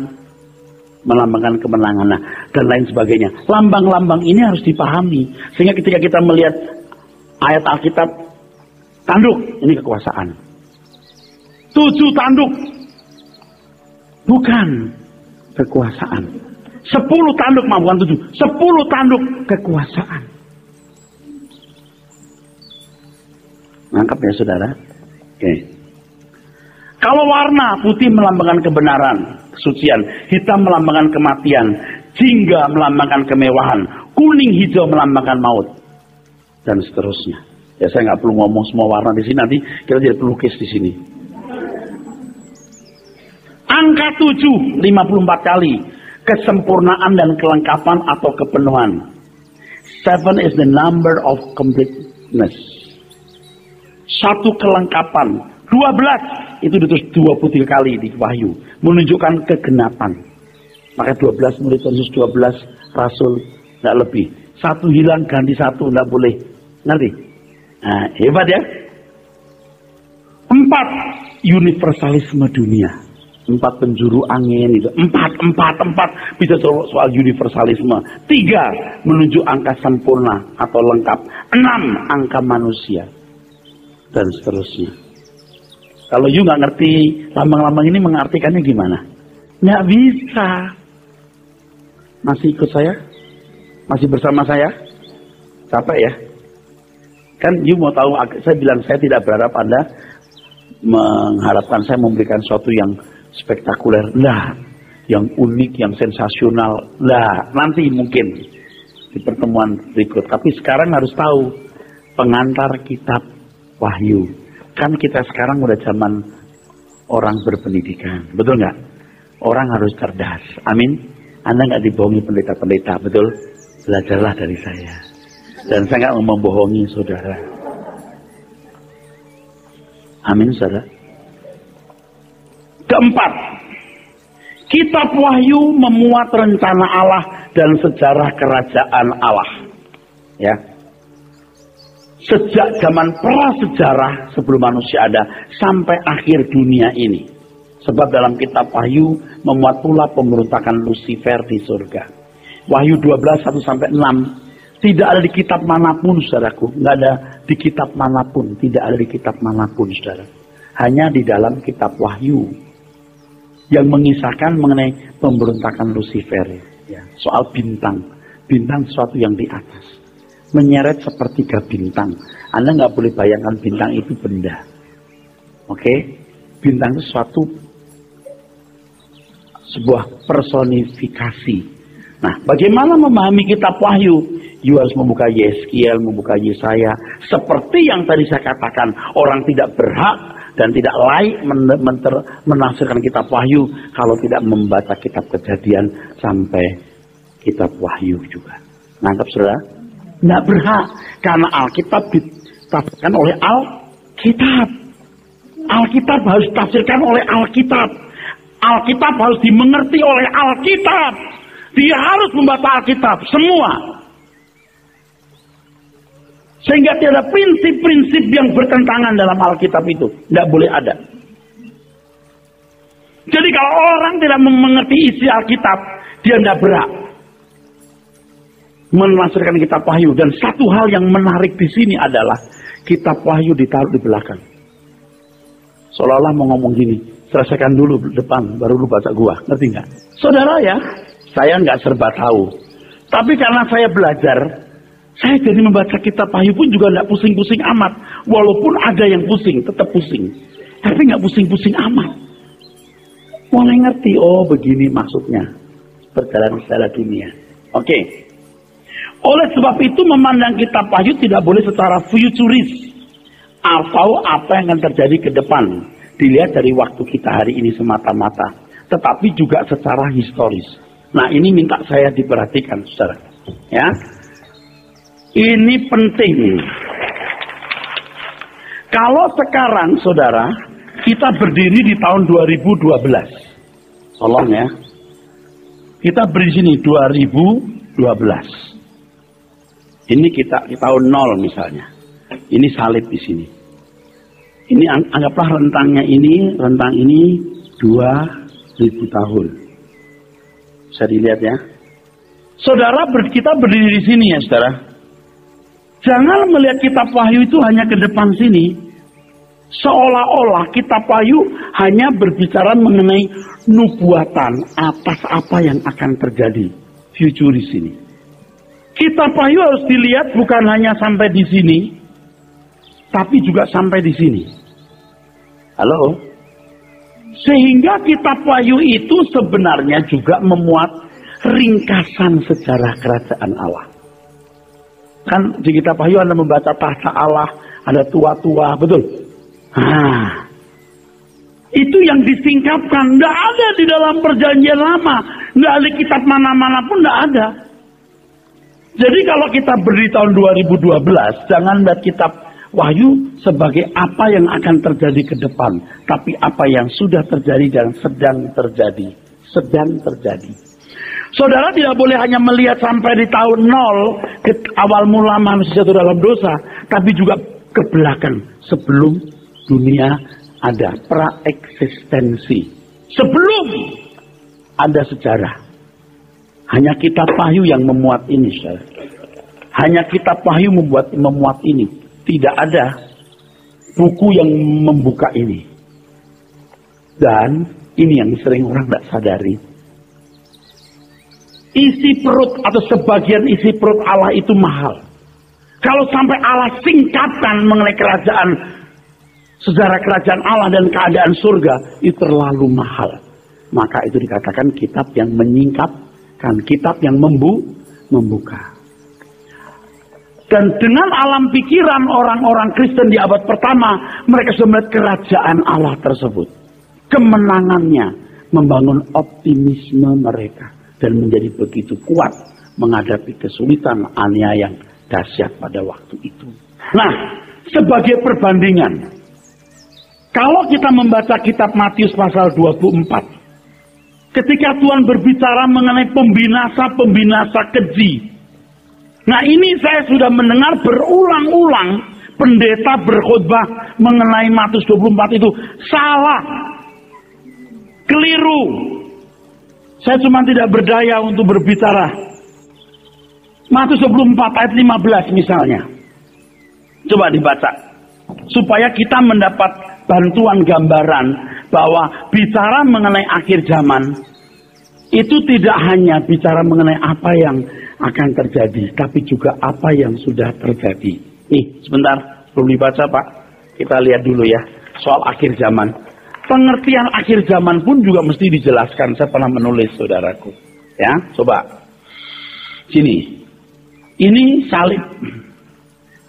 nah, dan lain sebagainya. Lambang-lambang ini harus dipahami sehingga ketika kita melihat ayat Alkitab, tanduk ini kekuasaan. 7 tanduk bukan kekuasaan. 10 tanduk bukan 7, 10 tanduk kekuasaan. Nangkap ya saudara? Oke. Kalau warna putih melambangkan kebenaran, kesucian, hitam melambangkan kematian, jingga melambangkan kemewahan, kuning hijau melambangkan maut, dan seterusnya. Ya saya nggak perlu ngomong semua warna di sini, nanti kita jadi pelukis di sini. Angka 7, 54 kali, kesempurnaan dan kelengkapan atau kepenuhan. 7 is the number of completeness. 1 kelengkapan. 12 itu ditulis 23 kali di Wahyu, menunjukkan kegenapan. Maka 12 murid Yesus, 12 rasul, tidak lebih. 1 hilang ganti 1, tidak boleh. Ngerti? Nah, hebat ya. 4 universalisme dunia. 4 penjuru angin itu. 4 bisa soal universalisme. 3 menunjuk angka sempurna atau lengkap. 6 angka manusia. Dan seterusnya. Kalau you nggak ngerti lambang-lambang ini mengartikannya gimana? Nggak bisa. Masih ikut saya? Masih bersama saya? Capek ya? Kan you mau tahu, saya bilang saya tidak berharap Anda mengharapkan saya memberikan sesuatu yang spektakuler. Lah, yang unik, yang sensasional. Lah, nanti mungkin di pertemuan berikut. Tapi sekarang harus tahu pengantar kitab Wahyu. Kan kita sekarang udah zaman orang berpendidikan, betul nggak? Orang harus cerdas, amin. Anda nggak dibohongi pendeta-pendeta, betul? Belajarlah dari saya. Dan saya nggak membohongi saudara. Amin, saudara. Keempat, kitab Wahyu memuat rencana Allah dan sejarah kerajaan Allah. Ya. Sejak zaman prasejarah sebelum manusia ada sampai akhir dunia ini. Sebab dalam kitab Wahyu memuat pula pemberontakan Lucifer di surga. Wahyu 12:1-6 tidak ada di kitab manapun, saudaraku. Nggak ada di kitab manapun. Tidak ada di kitab manapun, saudara. Hanya di dalam kitab Wahyu yang mengisahkan mengenai pemberontakan Lucifer. Ya, soal bintang. Bintang sesuatu yang di atas. Menyeret sepertiga bintang. Anda nggak boleh bayangkan bintang itu benda. Oke? Bintang itu sebuah personifikasi. Nah, bagaimana memahami kitab Wahyu? You harus membuka Yeskiel, membuka Yesaya. Seperti yang tadi saya katakan, orang tidak berhak dan tidak layak menafsirkan kitab Wahyu kalau tidak membaca kitab Kejadian sampai kitab Wahyu juga. Nangkep, saudara? Nggak berhak, karena Alkitab ditafsirkan oleh Alkitab. Alkitab harus ditafsirkan oleh Alkitab. Alkitab harus dimengerti oleh Alkitab. Dia harus membaca Alkitab semua. Sehingga tiada prinsip-prinsip yang bertentangan dalam Alkitab itu. Tidak boleh ada. Jadi kalau orang tidak mengerti isi Alkitab, dia tidak berhak menafsirkan kitab Wahyu. Dan satu hal yang menarik di sini adalah kitab Wahyu ditaruh di belakang. Seolah-olah mau ngomong gini, selesaikan dulu depan, baru lu baca gua. Ngerti nggak? Saudara ya, saya nggak serba tahu. Tapi karena saya belajar, saya jadi membaca kitab Wahyu pun juga nggak pusing-pusing amat. Walaupun ada yang pusing, tetap pusing. Tapi nggak pusing-pusing amat. Mulai ngerti, oh begini maksudnya. Perjalanan dunia. Oke. Oleh sebab itu memandang kitab Wahyu tidak boleh secara futuris. Atau apa yang akan terjadi ke depan. Dilihat dari waktu kita hari ini semata-mata. Tetapi juga secara historis. Nah ini minta saya diperhatikan, saudara. Ya. Ini penting. Kalau sekarang, saudara, kita berdiri di tahun 2012. Tolong ya. Kita berdiri sini 2012. Ini kita di tahun 0 misalnya. Ini salib di sini. Ini anggaplah rentang ini 2000 tahun. Bisa dilihat ya. Saudara, kita berdiri di sini ya, saudara. Jangan melihat kitab Wahyu itu hanya ke depan sini. Seolah-olah kitab Wahyu hanya berbicara mengenai nubuatan atas apa yang akan terjadi. Futuris ini. Kitab Wahyu harus dilihat bukan hanya sampai di sini, tapi juga sampai di sini. Halo? Sehingga kitab Wahyu itu sebenarnya juga memuat ringkasan sejarah kerajaan Allah. Kan di kitab Wahyu Anda membaca tahta Allah, ada tua-tua, betul? Nah, itu yang disingkapkan. Tidak ada di dalam perjanjian lama. Tidak ada kitab mana-mana pun tidak ada. Jadi kalau kita berdiri tahun 2012, jangan lihat kitab Wahyu sebagai apa yang akan terjadi ke depan. Tapi apa yang sudah terjadi dan sedang terjadi. Sedang terjadi. Saudara tidak boleh hanya melihat sampai di tahun 0, ke awal mula manusia jatuh dalam dosa. Tapi juga ke belakang, sebelum dunia ada, praeksistensi. Sebelum ada sejarah. Hanya kitab Wahyu yang memuat ini, saudara. Hanya kitab Wahyu memuat ini. Tidak ada buku yang membuka ini. Dan ini yang sering orang tidak sadari. Isi perut atau sebagian isi perut Allah itu mahal. Kalau sampai Allah singkatkan mengenai kerajaan, sejarah kerajaan Allah dan keadaan surga, itu terlalu mahal. Maka itu dikatakan kitab yang menyingkapkan, kitab yang membuka. Dan dengan alam pikiran orang-orang Kristen di abad pertama, mereka sudah melihat kerajaan Allah tersebut. Kemenangannya membangun optimisme mereka. Dan menjadi begitu kuat menghadapi kesulitan, aniaya yang dahsyat pada waktu itu. Nah, sebagai perbandingan, kalau kita membaca kitab Matius pasal 24, ketika Tuhan berbicara mengenai pembinasa keji. Nah, ini saya sudah mendengar berulang-ulang pendeta berkhotbah mengenai Matius 24 itu salah, keliru. Saya cuma tidak berdaya untuk berbicara. Matius 24 ayat 15 misalnya. Coba dibaca. Supaya kita mendapat bantuan gambaran bahwa bicara mengenai akhir zaman itu tidak hanya bicara mengenai apa yang akan terjadi, tapi juga apa yang sudah terjadi. Nih, sebentar sebelum dibaca Pak, kita lihat dulu ya soal akhir zaman. Pengertian akhir zaman pun juga mesti dijelaskan. Saya pernah menulis, saudaraku. Ya, coba. Sini. Ini salib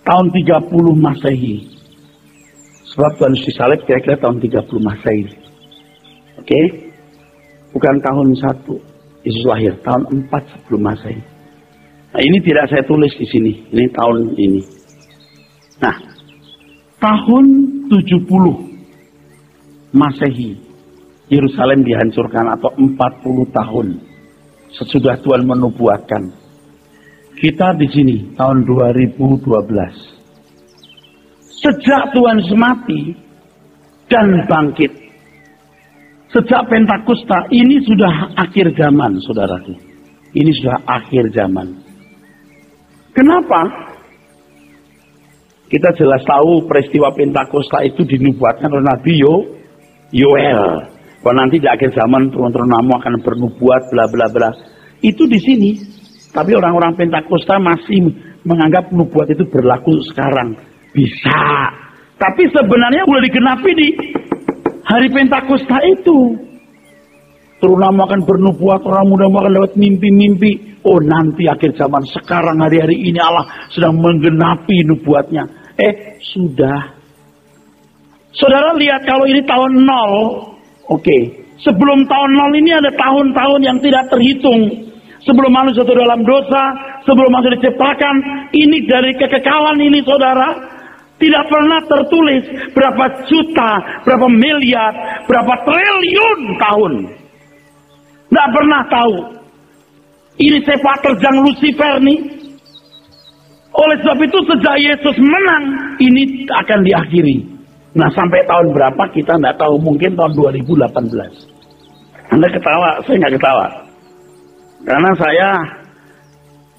tahun 30 Masehi. Sebab Tuhan Yesus disalib kira-kira tahun 30 Masehi. Oke? Bukan tahun 1 Yesus lahir, tahun 4 sebelum Masehi. Nah, ini tidak saya tulis di sini. Ini tahun ini. Nah, tahun 70 Masehi Yerusalem dihancurkan, atau 40 tahun sesudah Tuhan menubuatkan. Kita di sini tahun 2012. Sejak Tuhan mati dan bangkit, sejak Pentakosta, ini sudah akhir zaman, saudaraku. Ini sudah akhir zaman. Kenapa? Kita jelas tahu peristiwa Pentakosta itu dinubuatkan oleh Nabi Yoel. Bahwa nanti di akhir zaman turun-turun namu akan bernubuat, bla bla bla. Itu di sini. Tapi orang-orang Pentakosta masih menganggap nubuat itu berlaku sekarang. Bisa. Tapi sebenarnya boleh digenapi di hari Pentakosta itu. Turun namu akan bernubuat, orang muda akan lewat mimpi-mimpi. Oh, nanti akhir zaman, sekarang hari-hari ini Allah sedang menggenapi nubuatnya. Sudah. Saudara lihat kalau ini tahun 0. Oke. Sebelum tahun 0 ini ada tahun-tahun yang tidak terhitung. Sebelum manusia jatuh dalam dosa, sebelum manusia diciptakan, ini dari kekekalan ini, saudara, tidak pernah tertulis berapa juta, berapa miliar, berapa triliun tahun. Tidak pernah tahu. Ini sepak terjang Lucifer nih. Oleh sebab itu sejak Yesus menang, ini akan diakhiri. Nah, sampai tahun berapa kita tidak tahu, mungkin tahun 2018. Anda ketawa, saya nggak ketawa. Karena saya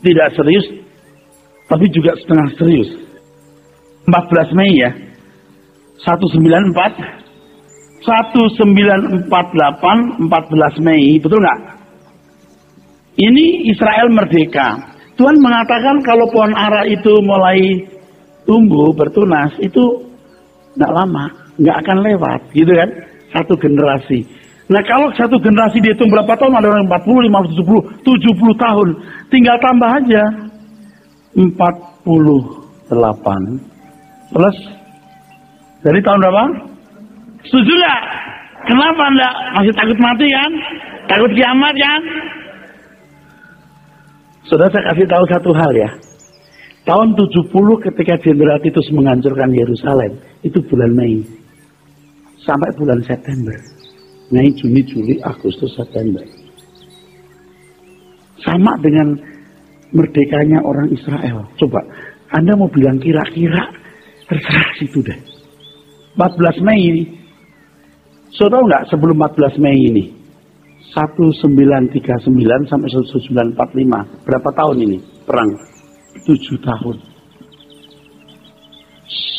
tidak serius, tapi juga setengah serius. 14 Mei ya, 1948, 14 Mei, betul nggak? Ini Israel merdeka. Tuhan mengatakan kalau pohon ara itu mulai tumbuh, bertunas, itu nggak lama, nggak akan lewat, gitu kan? Satu generasi. Nah, kalau satu generasi dihitung berapa tahun? Ada orang 40, 50, 70 tahun. Tinggal tambah aja. 48 plus. Dari tahun berapa? Setuju nggak? Kenapa enggak? Masih takut mati kan? Takut kiamat kan? Saudara, saya kasih tahu satu hal ya. Tahun 70 ketika Jenderal Titus menghancurkan Yerusalem, itu bulan Mei. Sampai bulan September. Mei, Juni, Juli, Agustus, September. Sama dengan merdekanya orang Israel. Coba, Anda mau bilang kira-kira, terserah situ deh. 14 Mei ini. Saudara nggak sebelum 14 Mei ini? 1939 sampai 1945. Berapa tahun ini perang? 7 tahun.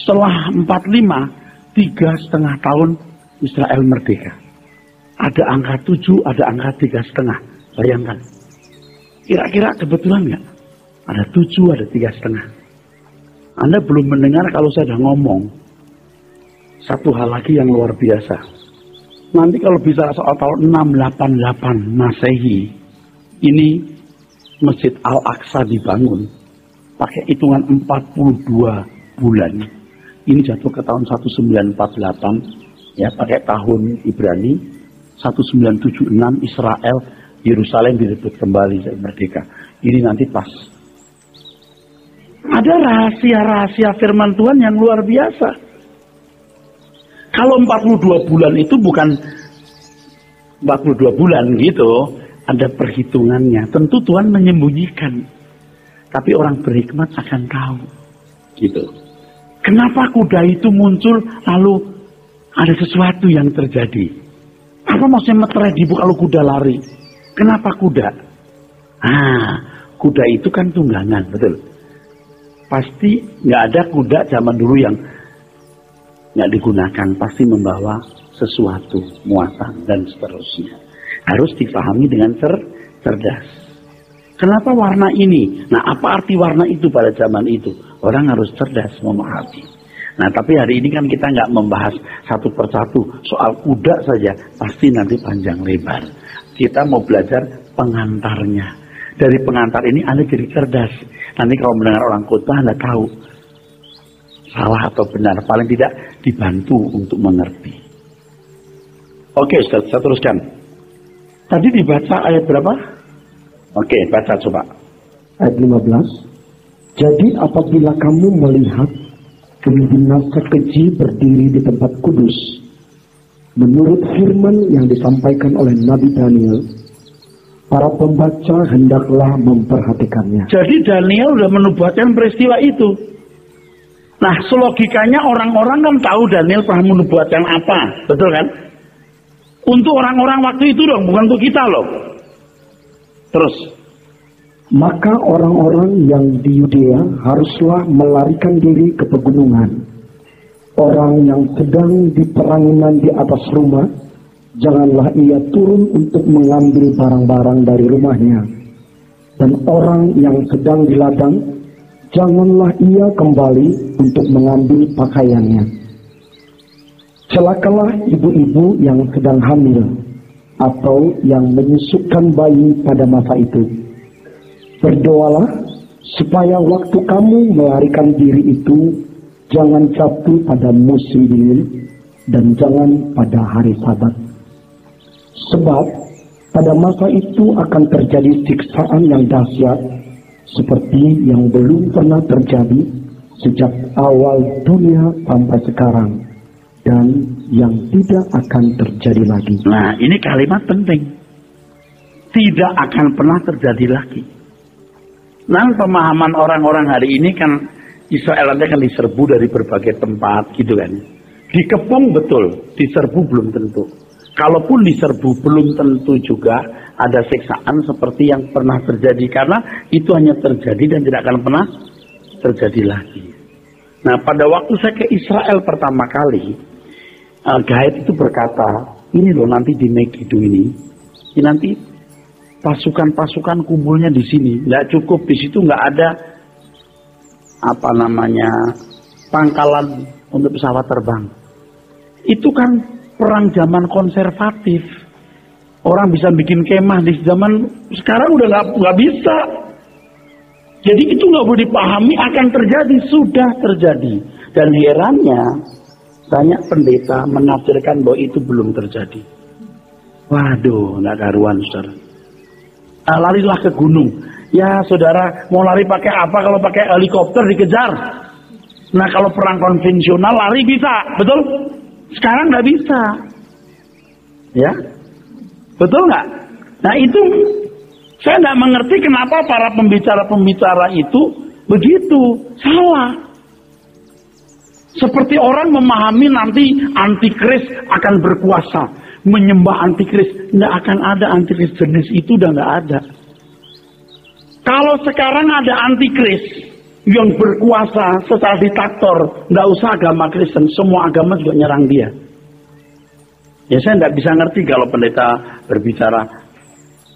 Setelah 45, 3,5 tahun Israel merdeka. Ada angka 7, ada angka 3,5. Bayangkan. Kira-kira kebetulan nggak? Ada 7, ada 3,5. Anda belum mendengar kalau saya sudah ngomong. Satu hal lagi yang luar biasa. Nanti kalau bicara soal tahun 688 Masehi, ini Masjid Al-Aqsa dibangun. Pakai hitungan 42 bulan. Ini jatuh ke tahun 1948. Ya, pakai tahun Ibrani. 1976 Israel, Yerusalem direbut kembali merdeka. ini nanti pas. Ada rahasia-rahasia firman Tuhan yang luar biasa. Kalau 42 bulan itu bukan 42 bulan gitu, ada perhitungannya. Tentu Tuhan menyembunyikan. Tapi orang berhikmat akan tahu. Gitu. Kenapa kuda itu muncul lalu ada sesuatu yang terjadi? Apa maksudnya meterai dibu kalau kuda lari? Kenapa kuda? Kuda itu kan tunggangan, betul. Pasti nggak ada kuda zaman dulu yang nggak digunakan, pasti membawa sesuatu, muatan dan seterusnya. Harus dipahami dengan cerdas. Kenapa warna ini? Nah, apa arti warna itu pada zaman itu? Orang harus cerdas memahami. Nah, tapi hari ini kan kita nggak membahas satu persatu soal kuda saja, pasti nanti panjang lebar. Kita mau belajar pengantarnya. Dari pengantar ini Anda jadi cerdas. Nanti kalau mendengar orang khotbah Anda tahu salah atau benar, paling tidak dibantu untuk mengerti. Oke, Ustaz, saya teruskan. Tadi dibaca ayat berapa? Oke, baca coba. Ayat 15. Jadi apabila kamu melihat binasa keji berdiri di tempat kudus, menurut firman yang disampaikan oleh Nabi Daniel, para pembaca hendaklah memperhatikannya. Jadi Daniel sudah menubuatkan peristiwa itu. Nah, selogikanya orang-orang kan tahu Daniel pernah menubuatkan apa, betul kan? Untuk orang-orang waktu itu dong, bukan untuk kita loh. Terus, maka orang-orang yang di Yudea haruslah melarikan diri ke pegunungan. Orang yang sedang di peranginan di atas rumah, janganlah ia turun untuk mengambil barang-barang dari rumahnya. Dan orang yang sedang di ladang, janganlah ia kembali untuk mengambil pakaiannya. Celakalah ibu-ibu yang sedang hamil, atau yang menyusukkan bayi pada masa itu. Berdoalah supaya waktu kamu melarikan diri itu jangan jatuh pada musim dingin dan jangan pada hari Sabat. Sebab pada masa itu akan terjadi siksaan yang dahsyat seperti yang belum pernah terjadi sejak awal dunia sampai sekarang, dan yang tidak akan terjadi lagi. nah ini kalimat penting. Tidak akan pernah terjadi lagi. Nah, pemahaman orang-orang hari ini kan Israel nanti akan diserbu dari berbagai tempat gitu kan. Dikepung betul, diserbu belum tentu. Kalaupun diserbu belum tentu juga ada siksaan seperti yang pernah terjadi, karena itu hanya terjadi dan tidak akan pernah terjadi lagi. Nah, pada waktu saya ke Israel pertama kali, guide itu berkata, ini loh nanti di Megiddo ini nanti pasukan-pasukan kumpulnya di sini. Nggak cukup di situ, nggak ada pangkalan untuk pesawat terbang. Itu kan perang zaman konservatif. Orang bisa bikin kemah di zaman sekarang udah nggak bisa. Jadi itu nggak boleh dipahami akan terjadi, sudah terjadi. Dan herannya banyak pendeta menafsirkan bahwa itu belum terjadi. Waduh, nggak karuan, saudara. Larilah ke gunung. Ya, saudara, mau lari pakai apa? Kalau pakai helikopter dikejar. Nah, kalau perang konvensional lari bisa, betul? Sekarang nggak bisa. Ya, betul nggak? Nah, itu saya nggak mengerti kenapa para pembicara-pembicara itu begitu. Salah. Seperti orang memahami nanti antikris akan berkuasa, menyembah antikris. Nggak akan ada antikris jenis itu, udah nggak ada. Kalau sekarang ada antikris yang berkuasa secara diktator, nggak usah agama Kristen, semua agama juga nyerang dia. Ya, saya nggak bisa ngerti kalau pendeta berbicara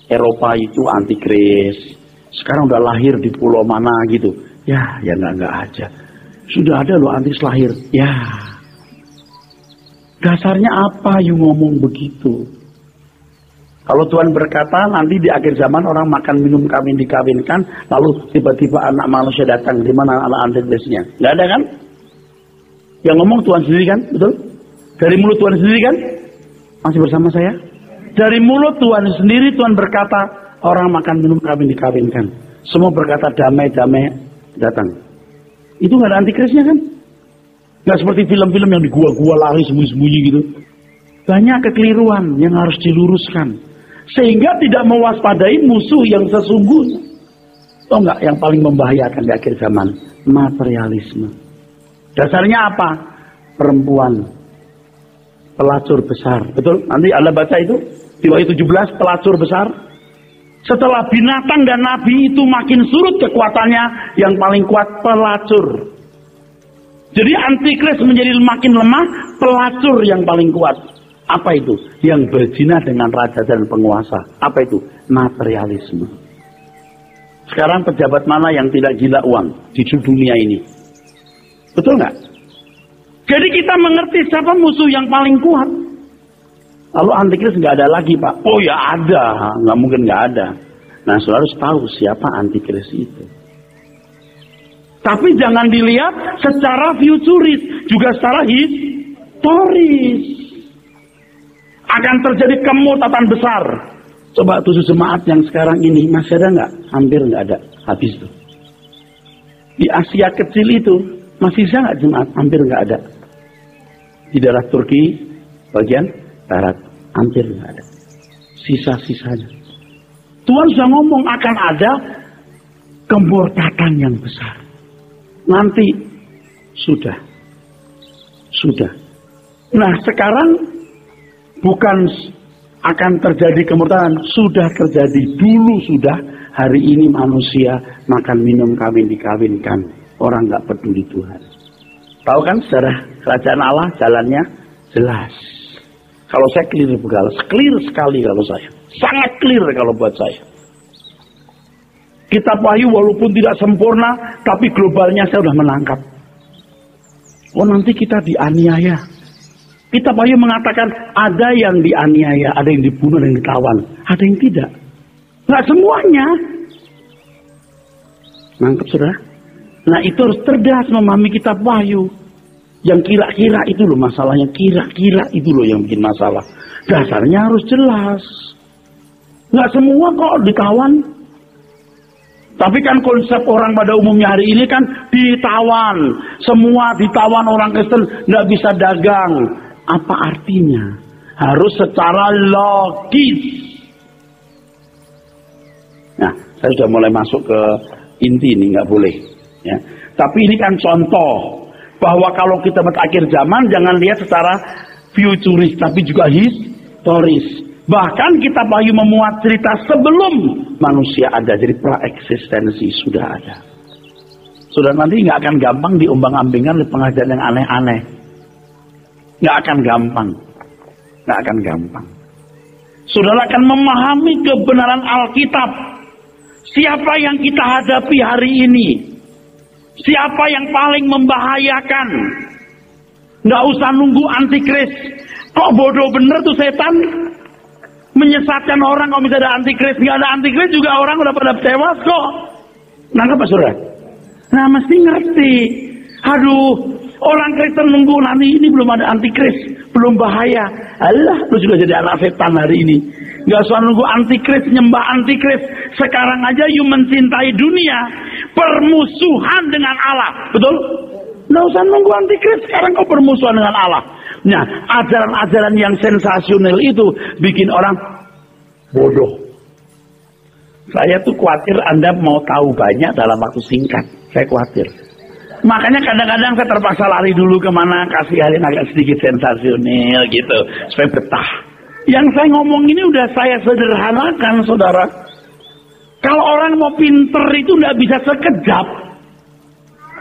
Eropa itu antikris. Sekarang udah lahir di pulau mana gitu. Ya nggak aja. Sudah ada loh antikris lahir. Ya, dasarnya apa you ngomong begitu? Kalau Tuhan berkata nanti di akhir zaman orang makan minum kawin dikawinkan, lalu tiba-tiba anak manusia datang, di mana anak antikrisnya? Nggak ada kan? Yang ngomong Tuhan sendiri kan, betul? Dari mulut Tuhan sendiri kan? Masih bersama saya? Dari mulut Tuhan sendiri Tuhan berkata orang makan minum kawin dikawinkan. Semua berkata damai, damai, datang. Itu nggak ada antikrisnya kan? Nggak seperti film-film yang di gua-gua lari sembunyi-sembunyi gitu. Banyak kekeliruan yang harus diluruskan. Sehingga tidak mewaspadai musuh yang sesungguhnya. Tahu nggak yang paling membahayakan di akhir zaman? Materialisme. Dasarnya apa? Perempuan. Pelacur besar. Betul? Nanti Anda baca itu. Di Wahyu 17, pelacur besar. Setelah binatang dan nabi itu makin surut kekuatannya, yang paling kuat pelacur. Jadi antikris menjadi makin lemah, pelacur yang paling kuat. Apa itu? Yang berzina dengan raja dan penguasa. Apa itu? Materialisme. Sekarang pejabat mana yang tidak gila uang di dunia ini? Betul nggak? Jadi kita mengerti siapa musuh yang paling kuat. Lalu antikris nggak ada lagi, Pak. Oh ya ada, nggak mungkin nggak ada. Nah, saudara harus tahu siapa antikris itu. Tapi jangan dilihat secara futuris, juga secara historis. Akan terjadi kemutatan besar. Coba 7 jemaat yang sekarang ini masih ada nggak? Hampir nggak ada, habis tuh. Di Asia kecil itu masih bisa nggak jemaat? Hampir nggak ada. Di daerah Turki bagian barat hampir nggak ada. Sisa-sisanya. Tuhan sudah ngomong akan ada kemurtatan yang besar. Nanti sudah. Nah sekarang bukan akan terjadi kemurtatan, sudah terjadi dulu sudah. Hari ini manusia makan minum kawin dikawinkan, orang nggak peduli Tuhan. Tahu kan sejarah kerajaan Allah jalannya jelas. Kalau saya clear sekali kalau saya, sangat clear kalau buat saya. Kitab Wahyu walaupun tidak sempurna, tapi globalnya saya sudah menangkap. Oh nanti kita dianiaya. Kitab Wahyu mengatakan ada yang dianiaya, ada yang dibunuh, ada yang ditawan, ada yang tidak. Nggak semuanya. Nangkep saudara? Nah itu harus cerdas memahami kitab Wahyu. Yang kira-kira itu loh masalahnya. Kira-kira itu loh yang bikin masalah. Dasarnya harus jelas. Nggak semua kok ditawan. Tapi kan konsep orang pada umumnya hari ini kan ditawan. Semua ditawan orang Kristen. Nggak bisa dagang. Apa artinya? Harus secara logis. Nah, saya sudah mulai masuk ke inti ini, nggak boleh. Ya. Tapi ini kan contoh bahwa kalau kita berakhir zaman jangan lihat secara futuris, tapi juga historis. Bahkan kitab Wahyu memuat cerita sebelum manusia ada, jadi praeksistensi sudah ada. Sudah nanti nggak akan gampang diombang-ambingkan oleh pengajaran yang aneh-aneh. Nggak akan gampang. Saudara akan memahami kebenaran Alkitab. Siapa yang kita hadapi hari ini? Siapa yang paling membahayakan? Nggak usah nunggu antikris. Kok bodoh bener tuh setan? Menyesatkan orang kalau misalnya ada antikris. Nggak ada antikris juga orang udah pada tewas kok. Nangkep Pak Saudara? Nah mesti ngerti. Aduh, orang Kristen nunggu nanti ini belum ada antikris, belum bahaya. Alah, lu sudah jadi anak setan hari ini. Nggak usah nunggu antikris, nyembah antikris. Sekarang aja you mencintai dunia, permusuhan dengan Allah, betul? Nggak usah nunggu antikris, sekarang kau permusuhan dengan Allah. Nah, ajaran-ajaran yang sensasional itu bikin orang bodoh. Saya tuh khawatir Anda mau tahu banyak dalam waktu singkat. Saya khawatir. Makanya kadang-kadang saya terpaksa lari dulu kemana, kasih hal yang agak sedikit sensasional gitu, supaya betah. Yang saya ngomong ini udah saya sederhanakan, saudara. Kalau orang mau pinter itu nggak bisa sekejap.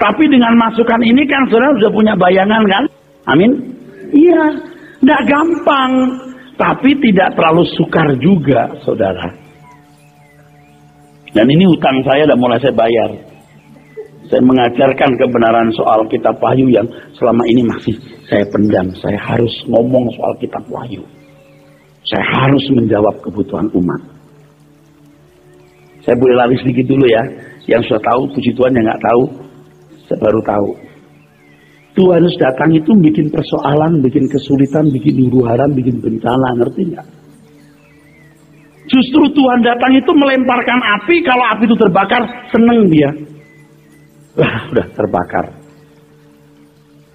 Tapi dengan masukan ini kan saudara sudah punya bayangan kan? Amin? Iya, nggak gampang. Tapi tidak terlalu sukar juga, saudara. Dan ini hutang saya udah mulai saya bayar. Saya mengajarkan kebenaran soal kitab Wahyu yang selama ini masih saya pendam. Saya harus ngomong soal kitab Wahyu. Saya harus menjawab kebutuhan umat. Saya boleh lari sedikit dulu ya. Yang sudah tahu, puji Tuhan, yang nggak tahu, saya baru tahu. Tuhan harus datang itu bikin persoalan, bikin kesulitan, bikin huru-hara, bikin bencana, ngerti nggak? Justru Tuhan datang itu melemparkan api, kalau api itu terbakar, seneng dia. Lah, udah terbakar.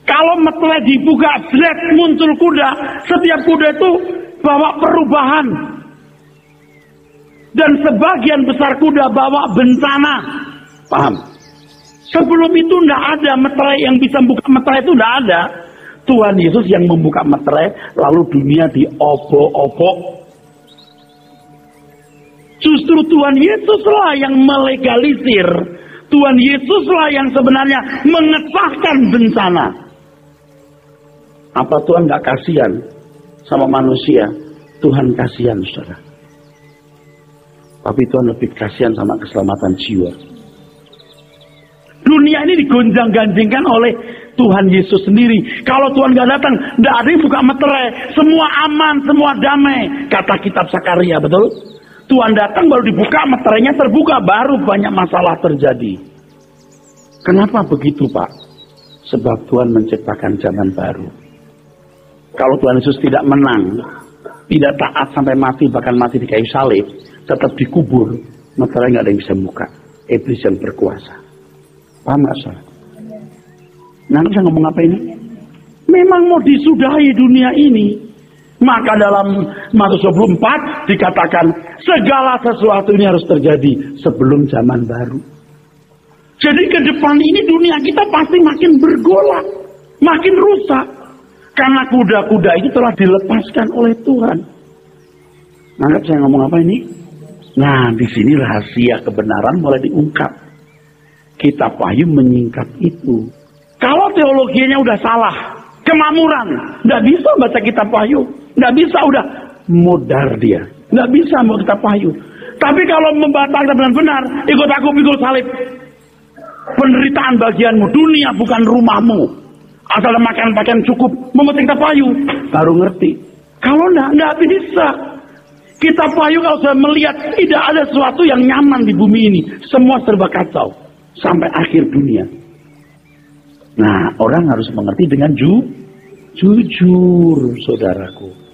Kalau meterai dibuka, zret, muncul kuda. Setiap kuda itu bawa perubahan. Dan sebagian besar kuda bawa bencana. Paham? Sebelum itu tidak ada meterai yang bisa membuka meterai, itu tidak ada. Tuhan Yesus yang membuka meterai, lalu dunia diobok-obok. Justru Tuhan Yesuslah yang melegalisir. Tuhan Yesuslah yang sebenarnya mengesahkan bencana. Apa Tuhan gak kasihan sama manusia? Tuhan kasihan, saudara. Tapi Tuhan lebih kasihan sama keselamatan jiwa. Dunia ini digonjang-ganjingkan oleh Tuhan Yesus sendiri. Kalau Tuhan gak datang, tidak ada yang buka meterai. Semua aman, semua damai. Kata kitab Sakaria, betul? Tuhan datang baru dibuka, meterainya terbuka, baru banyak masalah terjadi. Kenapa begitu, Pak? Sebab Tuhan menciptakan zaman baru. Kalau Tuhan Yesus tidak menang, tidak taat sampai mati, bahkan mati di kayu salib, tetap dikubur, meterai nggak ada yang bisa buka. Iblis yang berkuasa. Paham nggak, saudara? Nah, saya ngomong apa ini? Memang mau disudahi dunia ini. Maka dalam Matius 24 dikatakan segala sesuatu ini harus terjadi sebelum zaman baru. Jadi ke depan ini dunia kita pasti makin bergolak, makin rusak. Karena kuda-kuda itu telah dilepaskan oleh Tuhan. Anggap saya ngomong apa ini? Nah, di sini rahasia kebenaran mulai diungkap. Kitab Wahyu menyingkap itu. Kalau teologinya udah salah, kemamuran, nggak bisa baca kitab Wahyu. Nggak bisa, udah modar dia. Nggak bisa mau kitab Wahyu. Tapi kalau membaca dengan benar, ikut aku pikul salib. Penderitaan bagianmu, dunia bukan rumahmu. Asal makan pakaian cukup, membaca kitab Wahyu, baru ngerti. Kalau nggak bisa. Kitab Wahyu kalau saya melihat tidak ada sesuatu yang nyaman di bumi ini. Semua serba kacau sampai akhir dunia. Nah, orang harus mengerti dengan jujur, saudaraku.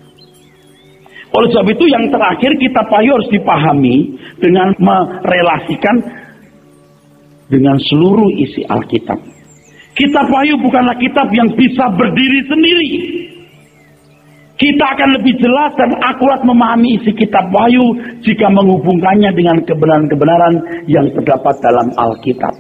Oleh sebab itu yang terakhir kitab Wahyu harus dipahami dengan merelasikan dengan seluruh isi Alkitab. Kitab Wahyu bukanlah kitab yang bisa berdiri sendiri. Kita akan lebih jelas dan akurat memahami isi kitab Wahyu jika menghubungkannya dengan kebenaran-kebenaran yang terdapat dalam Alkitab.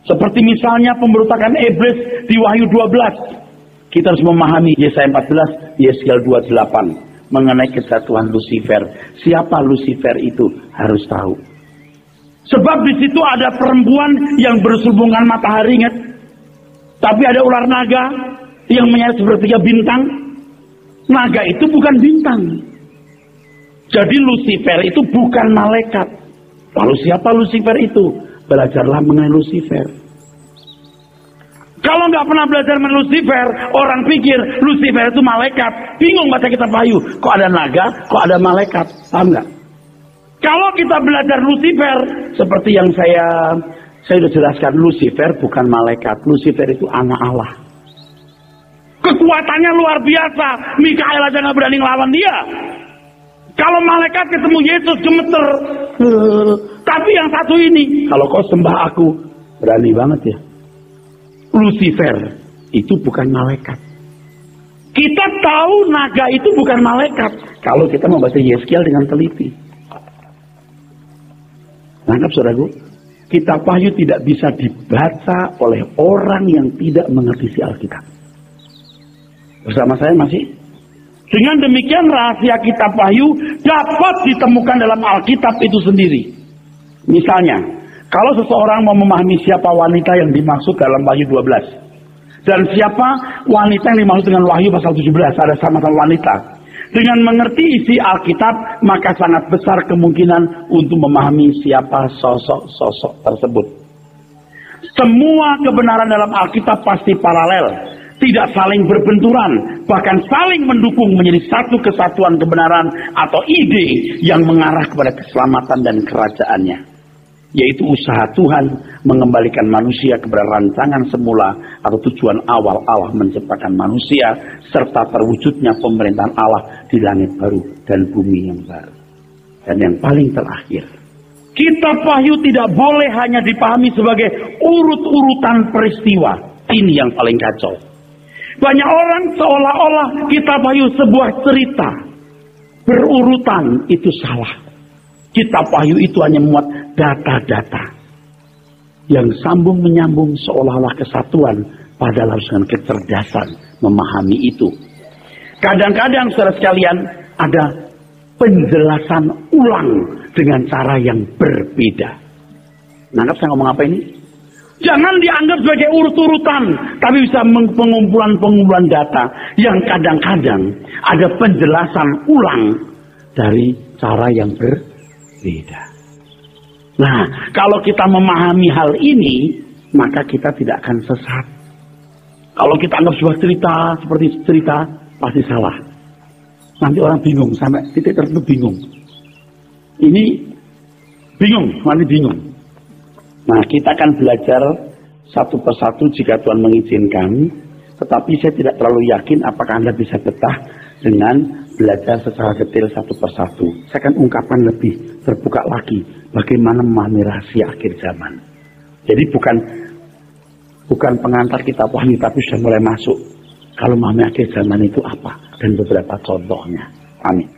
Seperti misalnya pemberontakan iblis di Wahyu 12. Kita harus memahami Yesaya 14, Yeskiel 28 mengenai kesatuan Lucifer. Siapa Lucifer itu harus tahu. Sebab di situ ada perempuan yang bersubungan matahari, ingat. Tapi ada ular naga yang menyeret sepertiga bintang. Naga itu bukan bintang. Jadi Lucifer itu bukan malaikat. Lalu siapa Lucifer itu? Belajarlah mengenai Lucifer. Kalau nggak pernah belajar mengenai Lucifer, orang pikir Lucifer itu malaikat. Bingung baca kitab Wahyu. Kok ada naga, kok ada malaikat? Paham nggak? Kalau kita belajar Lucifer, seperti yang saya sudah jelaskan, Lucifer bukan malaikat. Lucifer itu anak Allah. Kekuatannya luar biasa. Mikael aja nggak berani ngelawan dia. Kalau malaikat ketemu Yesus gemeter. Tapi yang satu ini, kalau kau sembah aku, berani banget ya. Lucifer itu bukan malaikat. Kita tahu naga itu bukan malaikat kalau kita membaca Yeskiel dengan teliti. Nangkap saudaraku? Kitab Wahyu tidak bisa dibaca oleh orang yang tidak mengerti isi Alkitab. Bersama saya masih? Dengan demikian rahasia kitab Wahyu dapat ditemukan dalam Alkitab itu sendiri. Misalnya, kalau seseorang mau memahami siapa wanita yang dimaksud dalam Wahyu 12. Dan siapa wanita yang dimaksud dengan Wahyu pasal 17. Ada sama-sama wanita. Dengan mengerti isi Alkitab, maka sangat besar kemungkinan untuk memahami siapa sosok-sosok tersebut. Semua kebenaran dalam Alkitab pasti paralel. Tidak saling berbenturan, bahkan saling mendukung menjadi satu kesatuan kebenaran atau ide yang mengarah kepada keselamatan dan kerajaannya. Yaitu usaha Tuhan mengembalikan manusia kepada rancangan semula atau tujuan awal Allah menciptakan manusia serta terwujudnya pemerintahan Allah di langit baru dan bumi yang baru. Dan yang paling terakhir, kitab Wahyu tidak boleh hanya dipahami sebagai urut-urutan peristiwa. Ini yang paling kacau. Banyak orang seolah-olah kitab Wahyu sebuah cerita. Berurutan, itu salah. Kitab Wahyu itu hanya memuat data-data yang sambung menyambung seolah-olah kesatuan, padahal harus dengan kecerdasan memahami itu. Kadang-kadang saudara sekalian ada penjelasan ulang dengan cara yang berbeda. Nangkap saya ngomong apa ini? Jangan dianggap sebagai urut-urutan, tapi bisa pengumpulan data yang kadang-kadang ada penjelasan ulang dari cara yang berbeda. Nah, kalau kita memahami hal ini, maka kita tidak akan sesat. Kalau kita anggap sebuah cerita seperti cerita, pasti salah. Nanti orang bingung, sampai titik tertentu bingung. Ini bingung, nanti bingung. Nah, kita akan belajar satu persatu jika Tuhan mengizinkan. Tetapi saya tidak terlalu yakin apakah Anda bisa betah dengan belajar secara detail satu persatu. Saya akan ungkapkan lebih terbuka lagi bagaimana memahami rahasia akhir zaman. Jadi bukan pengantar kitab Wahyu, tapi sudah mulai masuk. Kalau memahami akhir zaman itu apa? Dan beberapa contohnya. Amin.